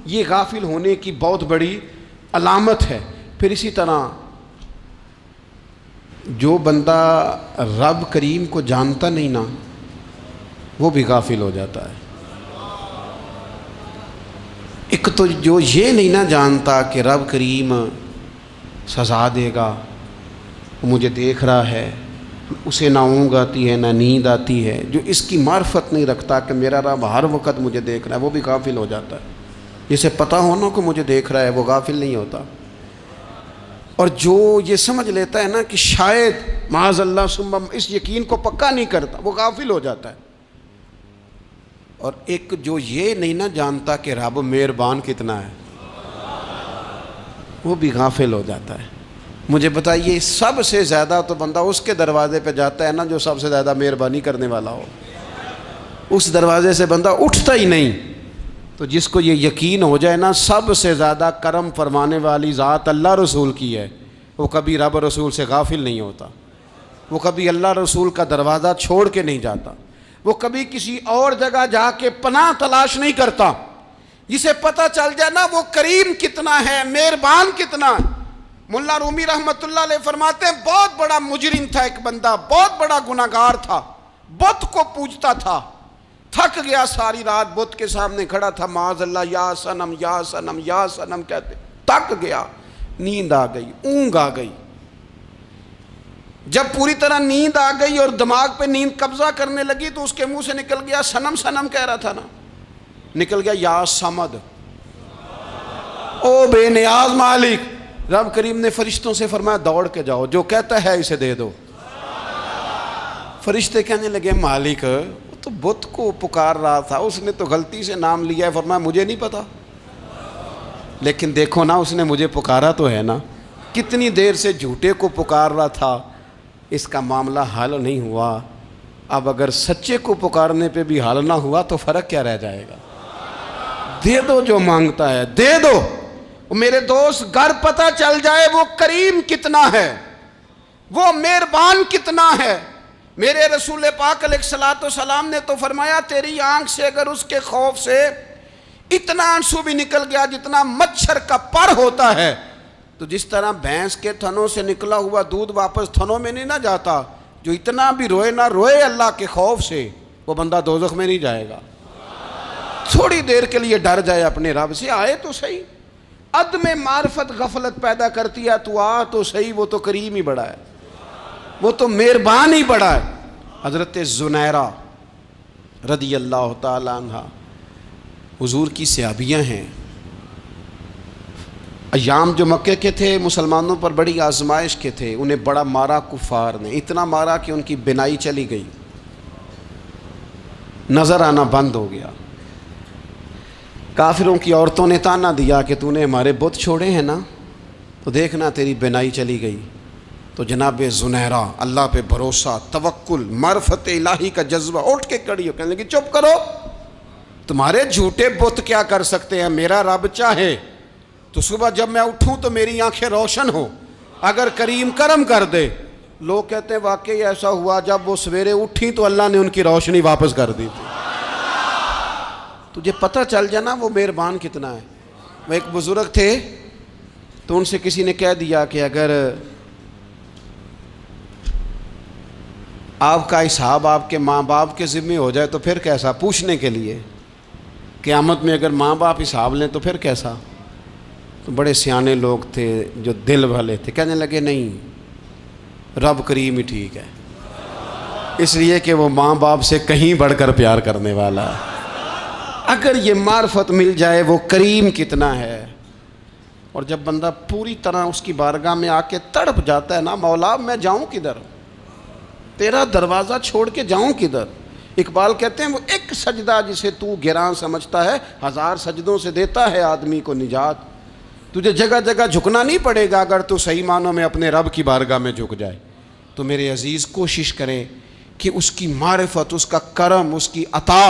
یہ غافل ہونے کی بہت بڑی علامت ہے. پھر اسی طرح جو بندہ رب کریم کو جانتا نہیں نا وہ بھی غافل ہو جاتا ہے. ایک تو جو یہ نہیں نہ جانتا کہ رب کریم سزا دے گا, مجھے دیکھ رہا ہے, اسے نہ اونگ آتی ہے نہ نیند آتی ہے, جو اس کی معرفت نہیں رکھتا کہ میرا رب ہر وقت مجھے دیکھ رہا ہے, وہ بھی غافل ہو جاتا ہے. جسے پتہ ہونا کہ مجھے دیکھ رہا ہے وہ غافل نہیں ہوتا. اور جو یہ سمجھ لیتا ہے نا کہ شاید معاذ اللہ ثم, اس یقین کو پکا نہیں کرتا, وہ غافل ہو جاتا ہے. اور ایک جو یہ نہیں نہ جانتا کہ رب مہربان کتنا ہے وہ بھی غافل ہو جاتا ہے. مجھے بتائیے سب سے زیادہ تو بندہ اس کے دروازے پہ جاتا ہے نا جو سب سے زیادہ مہربانی کرنے والا ہو, اس دروازے سے بندہ اٹھتا ہی نہیں. تو جس کو یہ یقین ہو جائے نا سب سے زیادہ کرم فرمانے والی ذات اللہ رسول کی ہے, وہ کبھی رب رسول سے غافل نہیں ہوتا. وہ کبھی اللہ رسول کا دروازہ چھوڑ کے نہیں جاتا، وہ کبھی کسی اور جگہ جا کے پناہ تلاش نہیں کرتا۔ جسے پتہ چل جائے نا وہ کریم کتنا ہے، مہربان کتنا ہے۔ ملا رومی رحمت اللہ علیہ فرماتے ہیں بہت بڑا مجرم تھا ایک بندہ، بہت بڑا گناہگار تھا، بت کو پوجتا تھا، تھک گیا، ساری رات بت کے سامنے کھڑا تھا، معاذ اللہ یا صنم یا صنم یا صنم کہتے، تھک گیا، نیند آ گئی، اونگ آ گئی۔ جب پوری طرح نیند آ گئی اور دماغ پہ نیند قبضہ کرنے لگی تو اس کے منہ سے نکل گیا، صنم صنم کہہ رہا تھا نا، نکل گیا یا صمد، او بے نیاز مالک۔ رب کریم نے فرشتوں سے فرمایا دوڑ کے جاؤ، جو کہتا ہے اسے دے دو۔ فرشتے کہنے لگے مالک وہ تو بت کو پکار رہا تھا، اس نے تو غلطی سے نام لیا ہے۔ فرمایا مجھے نہیں پتا، لیکن دیکھو نا اس نے مجھے پکارا تو ہے نا، کتنی دیر سے جھوٹے کو پکار رہا تھا، اس کا معاملہ حل نہیں ہوا، اب اگر سچے کو پکارنے پہ بھی حل نہ ہوا تو فرق کیا رہ جائے گا؟ دے دو جو مانگتا ہے، دے دو۔ میرے دوست گر پتہ چل جائے وہ کریم کتنا ہے، وہ مہربان کتنا ہے۔ میرے رسول پاک علیہ الصلوۃ والسلام نے تو فرمایا تیری آنکھ سے اگر اس کے خوف سے اتنا آنسو بھی نکل گیا جتنا مچھر کا پر ہوتا ہے، تو جس طرح بھینس کے تھنوں سے نکلا ہوا دودھ واپس تھنوں میں نہیں نہ جاتا، جو اتنا بھی روئے نہ روئے اللہ کے خوف سے، وہ بندہ دوزخ میں نہیں جائے گا۔ تھوڑی دیر کے لیے ڈر جائے اپنے رب سے، آئے تو صحیح۔ عدم معرفت غفلت پیدا کرتی ہے، تو آ تو صحیح، وہ تو کریم ہی بڑا ہے، وہ تو مہربان ہی بڑا ہے۔ حضرت زنیرہ رضی اللہ تعالی عنہ حضور کی صحابیاں ہیں۔ ایام جو مکے کے تھے مسلمانوں پر بڑی آزمائش کے تھے، انہیں بڑا مارا کفار نے، اتنا مارا کہ ان کی بینائی چلی گئی، نظر آنا بند ہو گیا۔ کافروں کی عورتوں نے تانا دیا کہ تو نے ہمارے بت چھوڑے ہیں نا، تو دیکھنا تیری بینائی چلی گئی۔ تو جناب زنیرہ اللہ پہ بھروسہ، توکل، معرفت الہی کا جذبہ، اٹھ کے کھڑی ہو کہنے لگی چپ کرو، تمہارے جھوٹے بت کیا کر سکتے ہیں، میرا رب چاہے تو صبح جب میں اٹھوں تو میری آنکھیں روشن ہوں، اگر کریم کرم کر دے۔ لوگ کہتے ہیں واقعی ایسا ہوا، جب وہ سویرے اٹھیں تو اللہ نے ان کی روشنی واپس کر دی تھی۔ تجھے پتہ چل جانا وہ مہربان کتنا ہے۔ وہ ایک بزرگ تھے تو ان سے کسی نے کہہ دیا کہ اگر آپ کا حساب آپ کے ماں باپ کے ذمہ ہو جائے تو پھر کیسا، پوچھنے کے لیے قیامت میں اگر ماں باپ حساب لیں تو پھر کیسا۔ تو بڑے سیانے لوگ تھے جو دل والے تھے، کہنے لگے نہیں، رب کریم ہی ٹھیک ہے، اس لیے کہ وہ ماں باپ سے کہیں بڑھ کر پیار کرنے والا ہے۔ اگر یہ معرفت مل جائے وہ کریم کتنا ہے، اور جب بندہ پوری طرح اس کی بارگاہ میں آ کے تڑپ جاتا ہے نا، مولا میں جاؤں کدھر، تیرا دروازہ چھوڑ کے جاؤں کدھر۔ اقبال کہتے ہیں وہ ایک سجدہ جسے تو گراں سمجھتا ہے، 1000 سجدوں سے دیتا ہے آدمی کو نجات۔ تجھے جگہ جگہ جھکنا نہیں پڑے گا اگر تو صحیح معنوں میں اپنے رب کی بارگاہ میں جھک جائے۔ تو میرے عزیز کوشش کریں کہ اس کی معرفت، اس کا کرم، اس کی عطا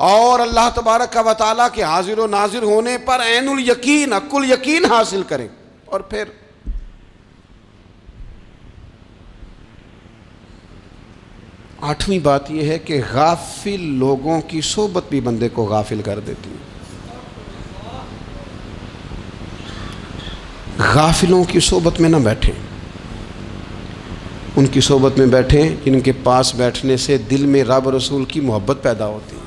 اور اللہ تبارک و تعالیٰ کے حاضر و ناظر ہونے پر عین الیقین، حق الیقین حاصل کریں۔ اور پھر آٹھویں بات یہ ہے کہ غافل لوگوں کی صحبت بھی بندے کو غافل کر دیتی ہے۔ غافلوں کی صحبت میں نہ بیٹھیں، ان کی صحبت میں بیٹھیں جن کے پاس بیٹھنے سے دل میں رب رسول کی محبت پیدا ہوتی ہے۔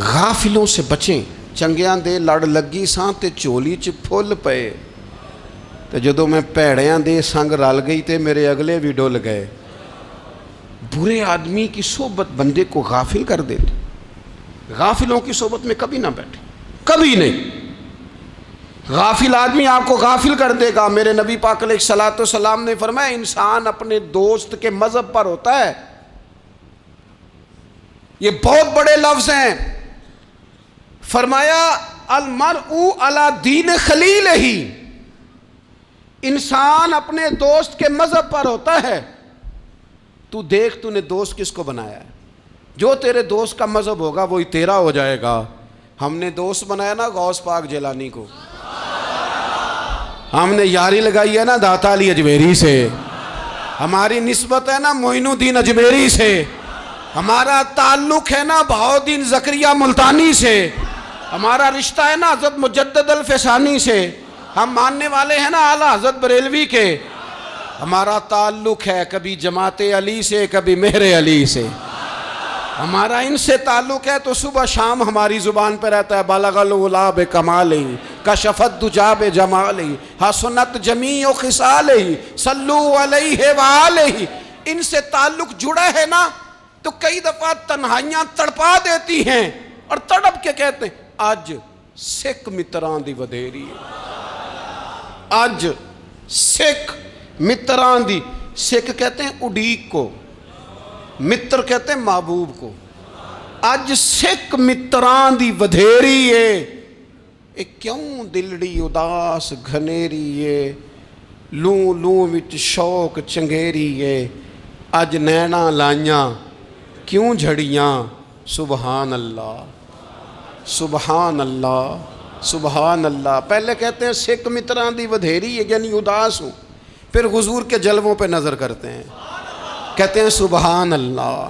غافلوں سے بچیں۔ چنگیاں دے لڑ لگی ساں تے چولی چ پھل پئے، تے جدوں میں پیڑیاں دے سنگ رل گئی تے میرے اگلے بھی ڈول گئے۔ برے آدمی کی صحبت بندے کو غافل کر دیتی۔ غافلوں کی صحبت میں کبھی نہ بیٹھیں، کبھی نہیں۔ غافل آدمی آپ کو غافل کر دے گا۔ میرے نبی پاک علیہ الصلوۃ والسلام نے فرمایا انسان اپنے دوست کے مذہب پر ہوتا ہے۔ یہ بہت بڑے لفظ ہیں۔ فرمایا المرء علی دین خلیلہ، انسان اپنے دوست کے مذہب پر ہوتا ہے۔ تو دیکھ تو نے دوست کس کو بنایا ہے، جو تیرے دوست کا مذہب ہوگا وہی تیرا ہو جائے گا۔ ہم نے دوست بنایا نا غوث پاک جیلانی کو، ہم نے یاری لگائی ہے نا داتا علی اجمیری سے، ہماری نسبت ہے نا معین الدین اجمیری سے، ہمارا تعلق ہے نا بہاؤالدین زکریا ملتانی سے، ہمارا رشتہ ہے نا حضرت مجدد الفسانی سے، ہم ماننے والے ہیں نا اعلیٰ حضرت بریلوی کے، ہمارا تعلق ہے کبھی جماعت علی سے کبھی مہر علی سے، ہمارا ان سے تعلق ہے تو صبح شام ہماری زبان پہ رہتا ہے بالغ العلا بکمالہ کشف الدجی بجمالہ حسنت جمیع خصالہ صلو علیہ وآلہ۔ ان سے تعلق جڑا ہے نا تو کئی دفعہ تنہائیاں تڑپا دیتی ہیں اور تڑپ کے کہتے ہیں اج سکھ متران دی ودھیری ہے، اج سکھ متران دی، سکھ کہتے ہیں اڈیق کو، متر کہتے ہیں محبوب کو، اج سکھ متران دی ودھیری ہے، اے کیوں دلڑی اداس گھنیری ہے، لوں لوں وچ شوق چنگیری ہے، اج نینا لائیاں کیوں جھڑیاں، سبحان اللہ سبحان اللہ سبحان اللہ۔ پہلے کہتے ہیں سکھ متران دی ودھیری ہے یعنی اداس ہوں، پھر حضور کے جلووں پہ نظر کرتے ہیں، کہتے ہیں سبحان اللہ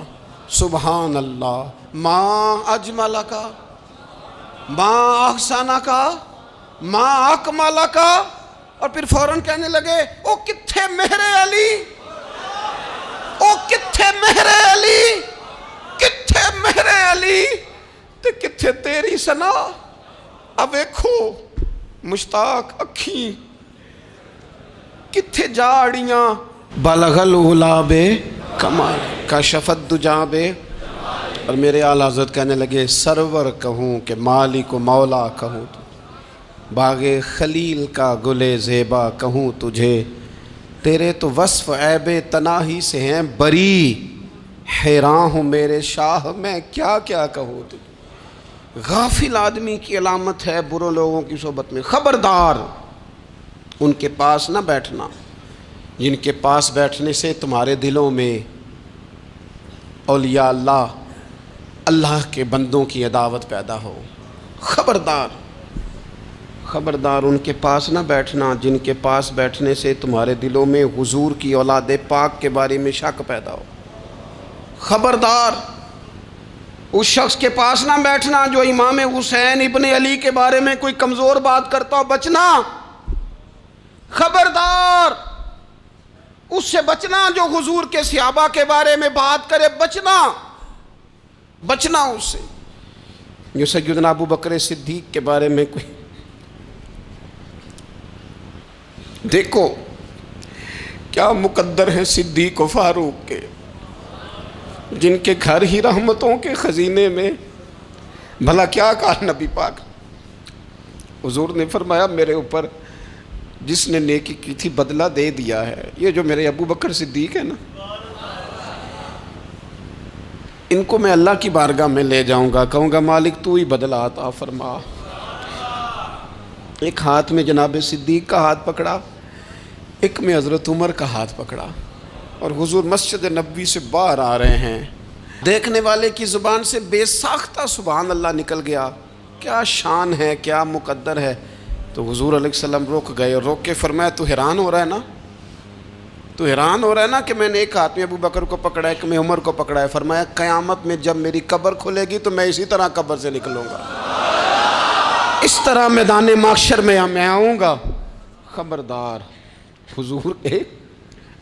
سبحان اللہ، ماں اجمل کا ماں احسانہ کا ماں اکمل کا، اور پھر فوراً کہنے لگے او کتھے مہر علی، او کتھے مہر علی، کتھے مہر علی تے کتھے تیری سنا، اب ویکھو مشتاق اکھیں کتھے جاڑیاں، بلغ العلا بے کمال کشف الدجی بے، اور میرے اعلیٰ حضرت کہنے لگے سرور کہوں کہ مالک و مولا کہوں، تو باغ خلیل کا گلے زیبا کہوں تجھے، تیرے تو وصف عیب تناہی سے ہیں بری، حیران ہوں میرے شاہ میں کیا کیا کہوں تجھے۔ غافل آدمی کی علامت ہے برے لوگوں کی صحبت میں، خبردار ان کے پاس نہ بیٹھنا جن کے پاس بیٹھنے سے تمہارے دلوں میں اولیاء اللہ اللہ کے بندوں کی عداوت پیدا ہو، خبردار خبردار ان کے پاس نہ بیٹھنا جن کے پاس بیٹھنے سے تمہارے دلوں میں حضور کی اولاد پاک کے بارے میں شک پیدا ہو، خبردار اس شخص کے پاس نہ بیٹھنا جو امام حسین ابن علی کے بارے میں کوئی کمزور بات کرتا ہو، بچنا، خبردار اس سے بچنا جو حضور کے صحابہ کے بارے میں بات کرے، بچنا بچنا اس سے۔ جو سیدنا ابو بکر صدیق کے بارے میں کوئی، دیکھو کیا مقدر ہیں صدیق و فاروق کے، جن کے گھر ہی رحمتوں کے خزینے میں، بھلا کیا کہا نبی پاک، حضور نے فرمایا میرے اوپر جس نے نیکی کی تھی بدلہ دے دیا ہے، یہ جو میرے ابو بکر صدیق ہے نا، ان کو میں اللہ کی بارگاہ میں لے جاؤں گا، کہوں گا مالک تو ہی بدلہ عطا فرما۔ ایک ہاتھ میں جناب صدیق کا ہاتھ پکڑا، ایک میں حضرت عمر کا ہاتھ پکڑا، اور حضور مسجد نبوی سے باہر آ رہے ہیں، دیکھنے والے کی زبان سے بے ساختہ سبحان اللہ نکل گیا، کیا شان ہے کیا مقدر ہے۔ تو حضور علیہ السلام رک گئے اور روک کے فرمایا تو حیران ہو رہا ہے نا، تو حیران ہو رہا ہے نا کہ میں نے ایک ہاتھ میں ابو بکر کو پکڑا ہے، ایک میں عمر کو پکڑا ہے، فرمایا قیامت میں جب میری قبر کھلے گی تو میں اسی طرح قبر سے نکلوں گا، اس طرح میدان محشر میں میں آؤں گا۔ خبردار حضور کے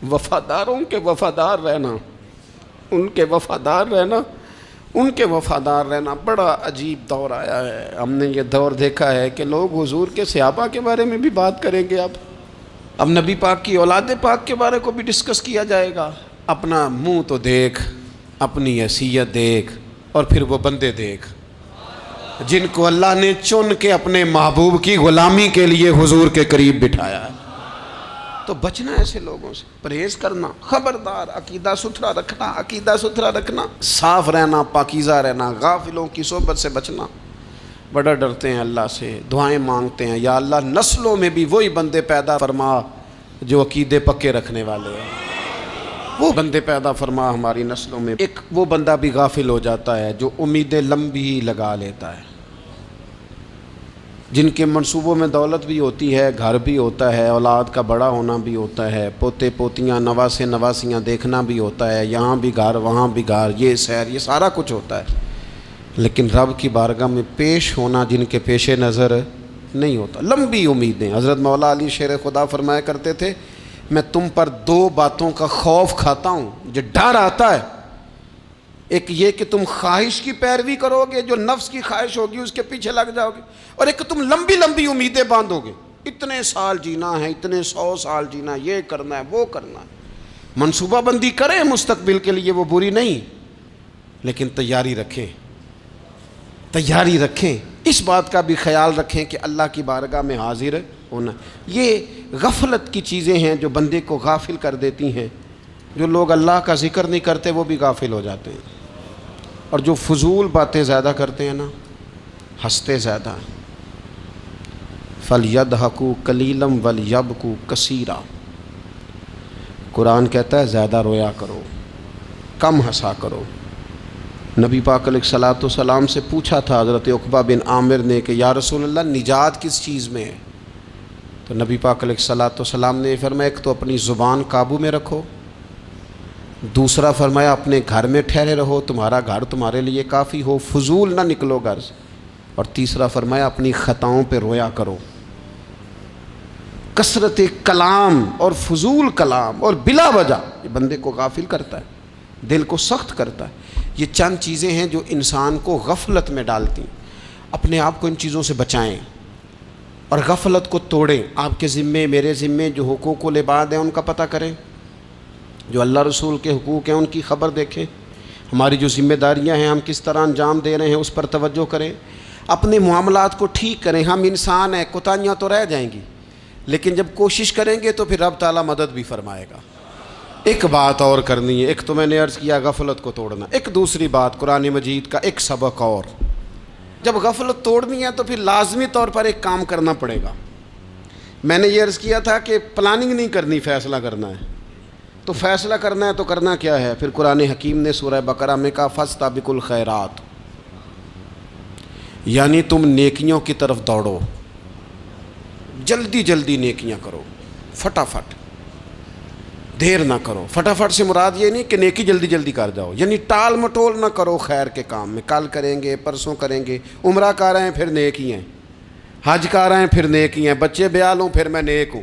وفاداروں کے وفادار رہنا، ان کے وفادار رہنا، ان کے وفادار رہنا۔ بڑا عجیب دور آیا ہے، ہم نے یہ دور دیکھا ہے کہ لوگ حضور کے صحابہ کے بارے میں بھی بات کریں گے، اب نبی پاک کی اولاد پاک کے بارے کو بھی ڈسکس کیا جائے گا۔ اپنا منہ تو دیکھ، اپنی حیثیت دیکھ، اور پھر وہ بندے دیکھ جن کو اللہ نے چن کے اپنے محبوب کی غلامی کے لیے حضور کے قریب بٹھایا ہے۔ تو بچنا ایسے لوگوں سے، پرہیز کرنا، خبردار عقیدہ ستھرا رکھنا، عقیدہ ستھرا رکھنا، صاف رہنا، پاکیزہ رہنا، غافلوں کی صحبت سے بچنا۔ بڑا ڈرتے ہیں اللہ سے، دعائیں مانگتے ہیں یا اللہ نسلوں میں بھی وہی بندے پیدا فرما جو عقیدے پکے رکھنے والے ہیں، وہ بندے پیدا فرما ہماری نسلوں میں۔ ایک وہ بندہ بھی غافل ہو جاتا ہے جو امیدیں لمبی لگا لیتا ہے، جن کے منصوبوں میں دولت بھی ہوتی ہے، گھر بھی ہوتا ہے، اولاد کا بڑا ہونا بھی ہوتا ہے، پوتے پوتیاں نواسے نواسیاں دیکھنا بھی ہوتا ہے، یہاں بھی گھر وہاں بھی گھر، یہ سیر، یہ سارا کچھ ہوتا ہے، لیکن رب کی بارگاہ میں پیش ہونا جن کے پیش نظر نہیں ہوتا۔ لمبی امیدیں۔ حضرت مولا علی شیر خدا فرمایا کرتے تھے، میں تم پر دو باتوں کا خوف کھاتا ہوں، جو ڈر آتا ہے، ایک یہ کہ تم خواہش کی پیروی کرو گے، جو نفس کی خواہش ہوگی اس کے پیچھے لگ جاؤ گے، اور ایک تم لمبی لمبی امیدیں باندھو گے، اتنے سال جینا ہے، اتنے 100 سال جینا، یہ کرنا ہے وہ کرنا ہے۔ منصوبہ بندی کریں مستقبل کے لیے، وہ بری نہیں، لیکن تیاری رکھیں، تیاری رکھیں، اس بات کا بھی خیال رکھیں کہ اللہ کی بارگاہ میں حاضر ہونا۔ یہ غفلت کی چیزیں ہیں جو بندے کو غافل کر دیتی ہیں۔ جو لوگ اللہ کا ذکر نہیں کرتے وہ بھی غافل ہو جاتے ہیں، اور جو فضول باتیں زیادہ کرتے ہیں نا، ہنستے زیادہ۔ فَلْيَضْحَكُوا قَلِيلًا وَلْيَبْكُوا كَثِيرًا، قرآن کہتا ہے زیادہ رویا کرو، کم ہنسا کرو۔ نبی پاک علیہ الصلوۃ والسلام سے پوچھا تھا حضرت عقبہ بن عامر نے کہ یا رسول اللہ نجات کس چیز میں ہے؟ تو نبی پاک علیہ الصلوۃ والسلام نے فرمایا ایک تو اپنی زبان قابو میں رکھو، دوسرا فرمایا اپنے گھر میں ٹھہرے رہو، تمہارا گھر تمہارے لیے کافی ہو، فضول نہ نکلو گھر سے، اور تیسرا فرمایا اپنی خطاؤں پہ رویا کرو۔ کثرت کلام اور فضول کلام اور بلا وجہ یہ بندے کو غافل کرتا ہے، دل کو سخت کرتا ہے۔ یہ چند چیزیں ہیں جو انسان کو غفلت میں ڈالتی ہیں۔ اپنے آپ کو ان چیزوں سے بچائیں اور غفلت کو توڑیں۔ آپ کے ذمے، میرے ذمے جو حقوق و العباد ہیں ان کا پتہ کریں، جو اللہ رسول کے حقوق ہیں ان کی خبر دیکھیں، ہماری جو ذمہ داریاں ہیں ہم کس طرح انجام دے رہے ہیں اس پر توجہ کریں، اپنے معاملات کو ٹھیک کریں۔ ہم انسان ہیں، کوتاہیاں تو رہ جائیں گی، لیکن جب کوشش کریں گے تو پھر رب تعالیٰ مدد بھی فرمائے گا۔ ایک بات اور کرنی ہے، ایک تو میں نے عرض کیا غفلت کو توڑنا، ایک دوسری بات قرآن مجید کا ایک سبق اور، جب غفلت توڑنی ہے تو پھر لازمی طور پر ایک کام کرنا پڑے گا۔ میں نے یہ عرض کیا تھا کہ پلاننگ نہیں کرنی، فیصلہ کرنا ہے، تو فیصلہ کرنا ہے تو کرنا کیا ہے؟ پھر قرآن حکیم نے سورہ بقرہ میں کہا فَاسْتَبِقُوا الْخَيْرَاتِ، یعنی تم نیکیوں کی طرف دوڑو، جلدی جلدی نیکیاں کرو، فٹافٹ، دیر نہ کرو۔ فٹافٹ سے مراد یہ نہیں کہ نیکی جلدی جلدی کر جاؤ، یعنی ٹال مٹول نہ کرو خیر کے کام میں، کل کریں گے، پرسوں کریں گے، عمرہ کر رہے ہیں پھر نیکی ہیں، حج کر رہے ہیں پھر نیکی ہیں، بچے بیال ہوں پھر میں نیک ہوں،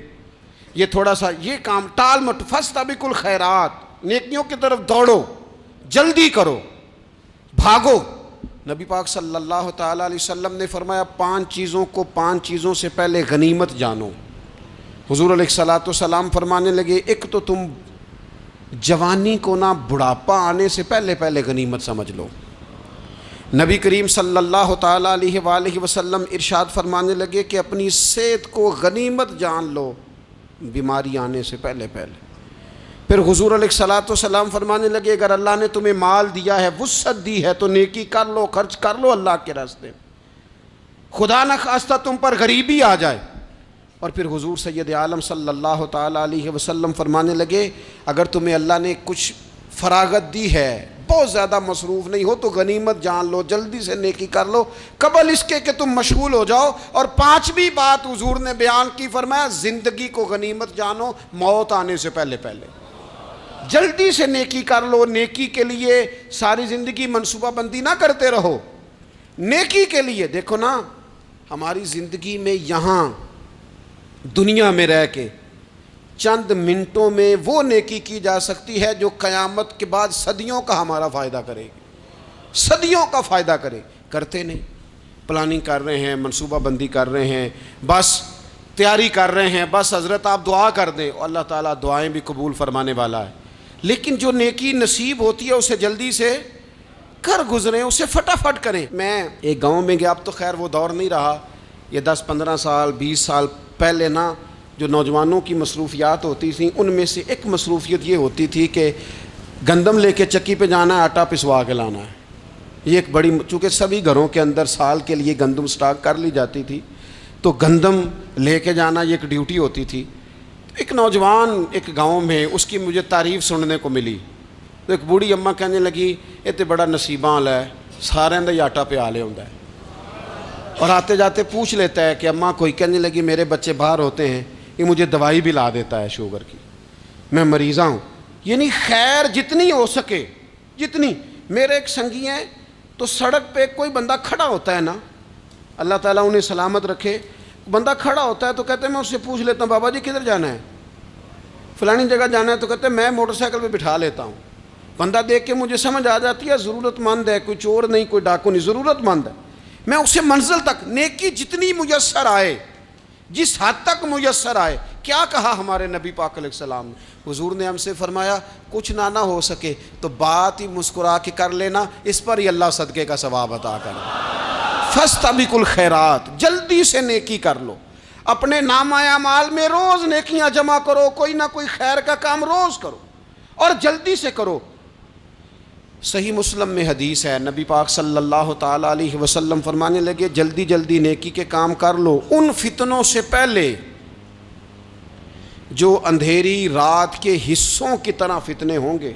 یہ تھوڑا سا یہ کام ٹال مٹ۔ فاستبقوا الخیرات، نیکیوں کی طرف دوڑو، جلدی کرو، بھاگو۔ نبی پاک صلی اللہ تعالیٰ علیہ وسلم نے فرمایا 5 چیزوں کو 5 چیزوں سے پہلے غنیمت جانو۔ حضور علیہ الصلوۃ والسلام فرمانے لگے ایک تو تم جوانی کو نہ بڑھاپا آنے سے پہلے پہلے غنیمت سمجھ لو۔ نبی کریم صلی اللہ تعالیٰ علیہ وآلہ وسلم ارشاد فرمانے لگے کہ اپنی صحت کو غنیمت جان لو بیماری آنے سے پہلے پہلے۔ پھر حضور علیہ الصلوۃ والسلام فرمانے لگے اگر اللہ نے تمہیں مال دیا ہے، وسعت دی ہے، تو نیکی کر لو، خرچ کر لو اللہ کے راستے، خدا نہ خواستہ تم پر غریبی آ جائے۔ اور پھر حضور سید عالم صلی اللہ تعالیٰ علیہ وسلم فرمانے لگے اگر تمہیں اللہ نے کچھ فراغت دی ہے، بہت زیادہ مصروف نہیں ہو، تو غنیمت جان لو، جلدی سے نیکی کر لو قبل اس کے کہ تم مشغول ہو جاؤ۔ اور 5ویں بات حضور نے بیان کی، فرمایا زندگی کو غنیمت جانو موت آنے سے پہلے پہلے، جلدی سے نیکی کر لو۔ نیکی کے لیے ساری زندگی منصوبہ بندی نہ کرتے رہو، نیکی کے لیے دیکھو نا، ہماری زندگی میں یہاں دنیا میں رہ کے چند منٹوں میں وہ نیکی کی جا سکتی ہے جو قیامت کے بعد صدیوں کا ہمارا فائدہ کرے گی، صدیوں کا فائدہ کرتے نہیں۔ پلاننگ کر رہے ہیں، منصوبہ بندی کر رہے ہیں، بس تیاری کر رہے ہیں، بس حضرت آپ دعا کر دیں، اللہ تعالیٰ دعائیں بھی قبول فرمانے والا ہے، لیکن جو نیکی نصیب ہوتی ہے اسے جلدی سے کر گزریں، اسے فٹافٹ کریں۔ میں ایک گاؤں میں گیا، اب تو خیر وہ دور نہیں رہا، یہ 10-15 سال 20 سال پہلے نا جو نوجوانوں کی مصروفیات ہوتی تھیں ان میں سے ایک مصروفیت یہ ہوتی تھی کہ گندم لے کے چکی پہ جانا ہے، آٹا پسوا کے لانا ہے۔ یہ ایک بڑی، چونکہ سبھی گھروں کے اندر سال کے لیے گندم سٹاک کر لی جاتی تھی، تو گندم لے کے جانا یہ ایک ڈیوٹی ہوتی تھی۔ ایک نوجوان ایک گاؤں میں، اس کی مجھے تعریف سننے کو ملی، تو ایک بوڑھی اماں کہنے لگی یہ تو بڑا نصیباں والا ہے، سارے دا آٹا پیا لے ہوندا ہے۔ اور آتے جاتے پوچھ لیتا ہے کہ اماں کوئی کہنے لگی میرے بچے باہر ہوتے ہیں، یہ مجھے دوائی بھی لا دیتا ہے شوگر کی، میں مریضہ ہوں. یعنی خیر جتنی ہو سکے جتنی. میرے ایک سنگی ہیں تو سڑک پہ کوئی بندہ کھڑا ہوتا ہے نا، اللہ تعالیٰ انہیں سلامت رکھے، بندہ کھڑا ہوتا ہے تو کہتے ہیں میں اس سے پوچھ لیتا ہوں بابا جی کدھر جانا ہے، فلانی جگہ جانا ہے، تو کہتے ہیں میں موٹر سائیکل پہ بٹھا لیتا ہوں. بندہ دیکھ کے مجھے سمجھ آ جاتی ہے ضرورت مند ہے، کوئی چور نہیں کوئی ڈاکو نہیں، ضرورت مند ہے. میں اسے منزل تک نیکی جتنی میسر آئے، جس حد تک میسر آئے. کیا کہا ہمارے نبی پاک علیہ السلام نے؟ حضور نے ہم سے فرمایا کچھ نہ ہو سکے تو بات ہی مسکرا کے کر لینا، اس پر ہی اللہ صدقے کا ثواب عطا کر دے. فاستبقوا الخیرات، جلدی سے نیکی کر لو. اپنے نامہ اعمال میں روز نیکیاں جمع کرو، کوئی نہ کوئی خیر کا کام روز کرو اور جلدی سے کرو. صحیح مسلم میں حدیث ہے، نبی پاک صلی اللہ تعالیٰ علیہ وسلم فرمانے لگے جلدی جلدی نیکی کے کام کر لو ان فتنوں سے پہلے جو اندھیری رات کے حصوں کی طرح فتنے ہوں گے.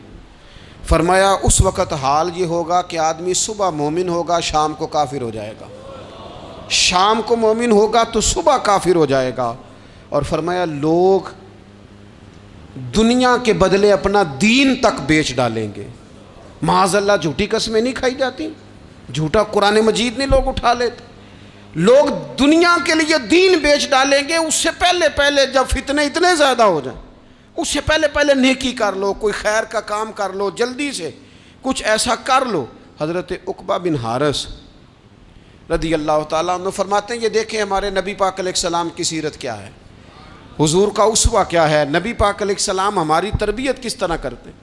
فرمایا اس وقت حال یہ ہوگا کہ آدمی صبح مومن ہوگا شام کو کافر ہو جائے گا، شام کو مومن ہوگا تو صبح کافر ہو جائے گا. اور فرمایا لوگ دنیا کے بدلے اپنا دین تک بیچ ڈالیں گے. معاذ اللہ جھوٹی قسمیں نہیں کھائی جاتی، جھوٹا قرآن مجید نہیں لوگ اٹھا لیتے. لوگ دنیا کے لیے دین بیچ ڈالیں گے. اس سے پہلے جب فتنے اتنے زیادہ ہو جائیں اس سے پہلے نیکی کر لو، کوئی خیر کا کام کر لو، جلدی سے کچھ ایسا کر لو. حضرت عقبہ بن حارث رضی اللہ تعالیٰ عنہ فرماتے ہیں یہ دیکھیں ہمارے نبی پاک علیہ السلام کی سیرت کیا ہے، حضور کا اسوہ کیا ہے، نبی پاک علیہ السلام ہماری تربیت کس طرح کرتے ہیں.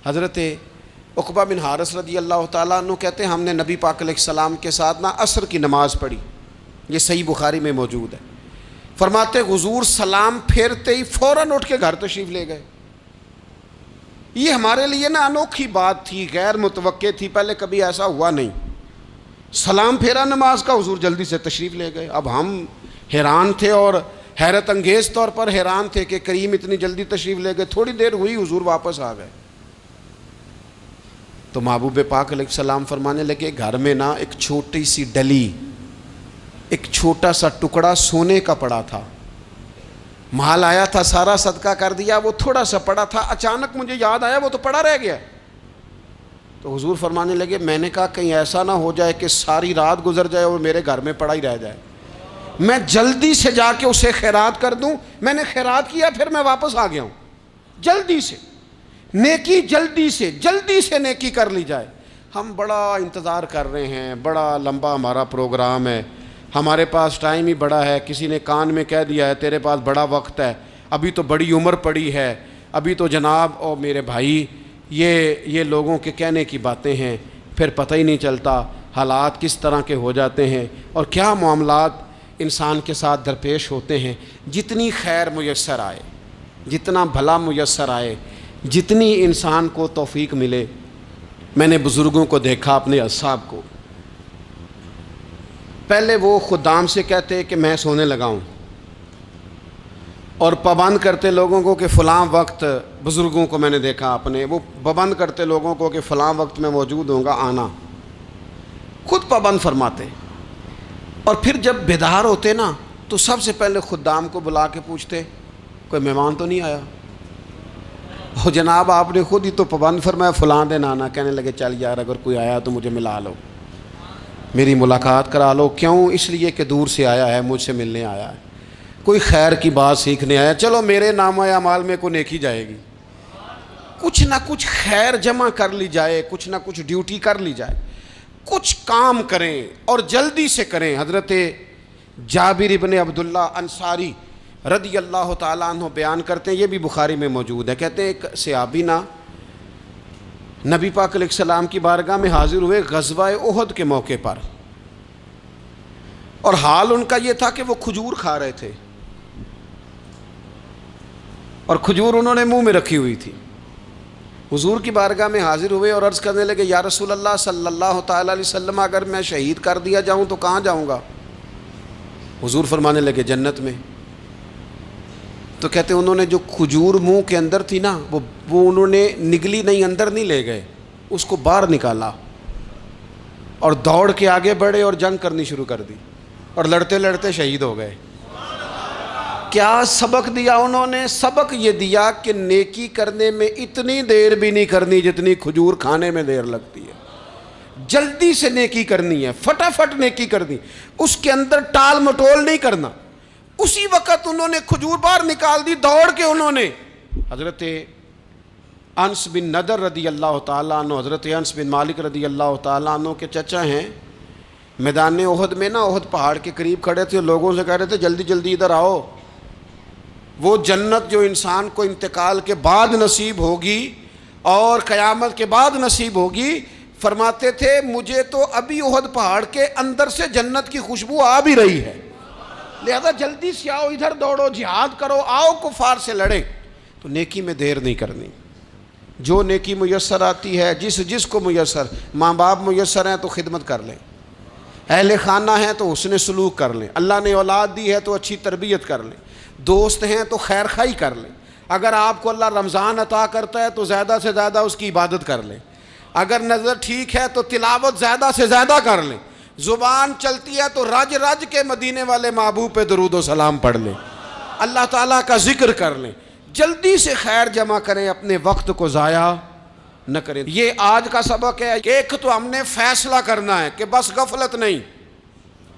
حضرت عقبہ بن حارث رضی اللہ تعالیٰ عنہ کہتے ہیں ہم نے نبی پاک علیہ السلام کے ساتھ عصر کی نماز پڑھی، یہ صحیح بخاری میں موجود ہے. فرماتے حضور سلام پھیرتے ہی فوراً اٹھ کے گھر تشریف لے گئے. یہ ہمارے لیے انوکھی بات تھی، غیر متوقع تھی، پہلے کبھی ایسا ہوا نہیں. سلام پھیرا نماز کا، حضور جلدی سے تشریف لے گئے. اب ہم حیران تھے اور حیرت انگیز طور پر حیران تھے کہ کریم اتنی جلدی تشریف لے گئے. تھوڑی دیر ہوئی حضور واپس آ گئے تو محبوب پاک علیہ السلام فرمانے لگے گھر میں ایک چھوٹی سی ڈلی، ایک چھوٹا سا ٹکڑا سونے کا پڑا تھا، مال آیا تھا سارا صدقہ کر دیا، وہ تھوڑا سا پڑا تھا، اچانک مجھے یاد آیا وہ تو پڑا رہ گیا. تو حضور فرمانے لگے میں نے کہا کہیں ایسا نہ ہو جائے کہ ساری رات گزر جائے اور میرے گھر میں پڑا ہی رہ جائے، میں جلدی سے جا کے اسے خیرات کر دوں. میں نے خیرات کیا پھر میں واپس آ گیا ہوں. جلدی سے نیکی، جلدی سے نیکی کر لی جائے. ہم بڑا انتظار کر رہے ہیں، بڑا لمبا ہمارا پروگرام ہے، ہمارے پاس ٹائم ہی بڑا ہے، کسی نے کان میں کہہ دیا ہے تیرے پاس بڑا وقت ہے، ابھی تو بڑی عمر پڑی ہے، ابھی تو جناب او میرے بھائی یہ لوگوں کے کہنے کی باتیں ہیں، پھر پتہ ہی نہیں چلتا حالات کس طرح کے ہو جاتے ہیں اور کیا معاملات انسان کے ساتھ درپیش ہوتے ہیں. جتنی خیر میسر آئے، جتنا بھلا میسر آئے، جتنی انسان کو توفیق ملے. میں نے بزرگوں کو دیکھا اپنے اصحاب کو، پہلے وہ خدام سے کہتے کہ میں سونے لگا ہوں اور پابند کرتے لوگوں کو کہ فلاں وقت، بزرگوں کو میں نے دیکھا اپنے، وہ پابند کرتے لوگوں کو کہ فلاں وقت میں موجود ہوں گا آنا، خود پابند فرماتے. اور پھر جب بیدار ہوتے تو سب سے پہلے خدام کو بلا کے پوچھتے کوئی مہمان تو نہیں آیا. وہ جناب آپ نے خود ہی تو پابند فرمایا فلاں دن آنا. کہنے لگے چل یار اگر کوئی آیا تو مجھے ملا لو، میری ملاقات کرا لو. کیوں؟ اس لیے کہ دور سے آیا ہے، مجھ سے ملنے آیا ہے، کوئی خیر کی بات سیکھنے آیا. چلو میرے نامہ اعمال میں کوئی نیکی جائے گی. کچھ نہ کچھ خیر جمع کر لی جائے، کچھ نہ کچھ ڈیوٹی کر لی جائے، کچھ کام کریں اور جلدی سے کریں. حضرت جابر ابن عبداللہ انصاری رضی اللہ تعالیٰ عنہ بیان کرتے ہیں، یہ بھی بخاری میں موجود ہے. کہتے ہیں ایک صحابی نبی پاک علیہ السلام کی بارگاہ میں حاضر ہوئے غزوہ احد کے موقع پر، اور حال ان کا یہ تھا کہ وہ کھجور کھا رہے تھے اور کھجور انہوں نے منہ میں رکھی ہوئی تھی. حضور کی بارگاہ میں حاضر ہوئے اور عرض کرنے لگے یا رسول اللہ صلی اللہ تعالیٰ علیہ وسلم اگر میں شہید کر دیا جاؤں تو کہاں جاؤں گا؟ حضور فرمانے لگے جنت میں. تو کہتے ہیں انہوں نے جو کھجور منہ کے اندر تھی وہ انہوں نے نگلی نہیں، اندر نہیں لے گئے، اس کو باہر نکالا اور دوڑ کے آگے بڑھے اور جنگ کرنی شروع کر دی. اور لڑتے لڑتے شہید ہو گئے۔ کیا سبق دیا انہوں نے؟ سبق یہ دیا کہ نیکی کرنے میں اتنی دیر بھی نہیں کرنی جتنی کھجور کھانے میں دیر لگتی ہے۔ جلدی سے نیکی کرنی ہے، فٹافٹ نیکی کرنی، اس کے اندر ٹال مٹول نہیں کرنا۔ اسی وقت انہوں نے کھجور باہر نکال دی، دوڑ کے انہوں نے حضرت انس بن نضر رضی اللہ تعالیٰ عنہ، حضرت انس بن مالک رضی اللہ تعالیٰ عنہ کے چچا ہیں، میدان احد میں نا، احد پہاڑ کے قریب کھڑے تھے، لوگوں سے کہہ رہے تھے جلدی جلدی ادھر آؤ، وہ جنت جو انسان کو انتقال کے بعد نصیب ہوگی اور قیامت کے بعد نصیب ہوگی، فرماتے تھے مجھے تو ابھی احد پہاڑ کے اندر سے جنت کی خوشبو آ بھی رہی ہے، لہذا جلدی سے آؤ، ادھر دوڑو، جہاد کرو، آؤ کفار سے لڑیں۔ تو نیکی میں دیر نہیں کرنی، جو نیکی میسر آتی ہے، جس کو میسر، ماں باپ میسر ہیں تو خدمت کر لیں، اہل خانہ ہیں تو حسن سلوک کر لیں، اللہ نے اولاد دی ہے تو اچھی تربیت کر لیں، دوست ہیں تو خیر خواہی کر لیں، اگر آپ کو اللہ رمضان عطا کرتا ہے تو زیادہ سے زیادہ اس کی عبادت کر لیں، اگر نظر ٹھیک ہے تو تلاوت زیادہ سے زیادہ کر لیں، زبان چلتی ہے تو رج رج کے مدینے والے محبوب پہ درود و سلام پڑھ لیں، اللہ تعالیٰ کا ذکر کر لیں، جلدی سے خیر جمع کریں، اپنے وقت کو ضائع نہ کریں۔ یہ آج کا سبق ہے۔ ایک تو ہم نے فیصلہ کرنا ہے کہ بس غفلت نہیں،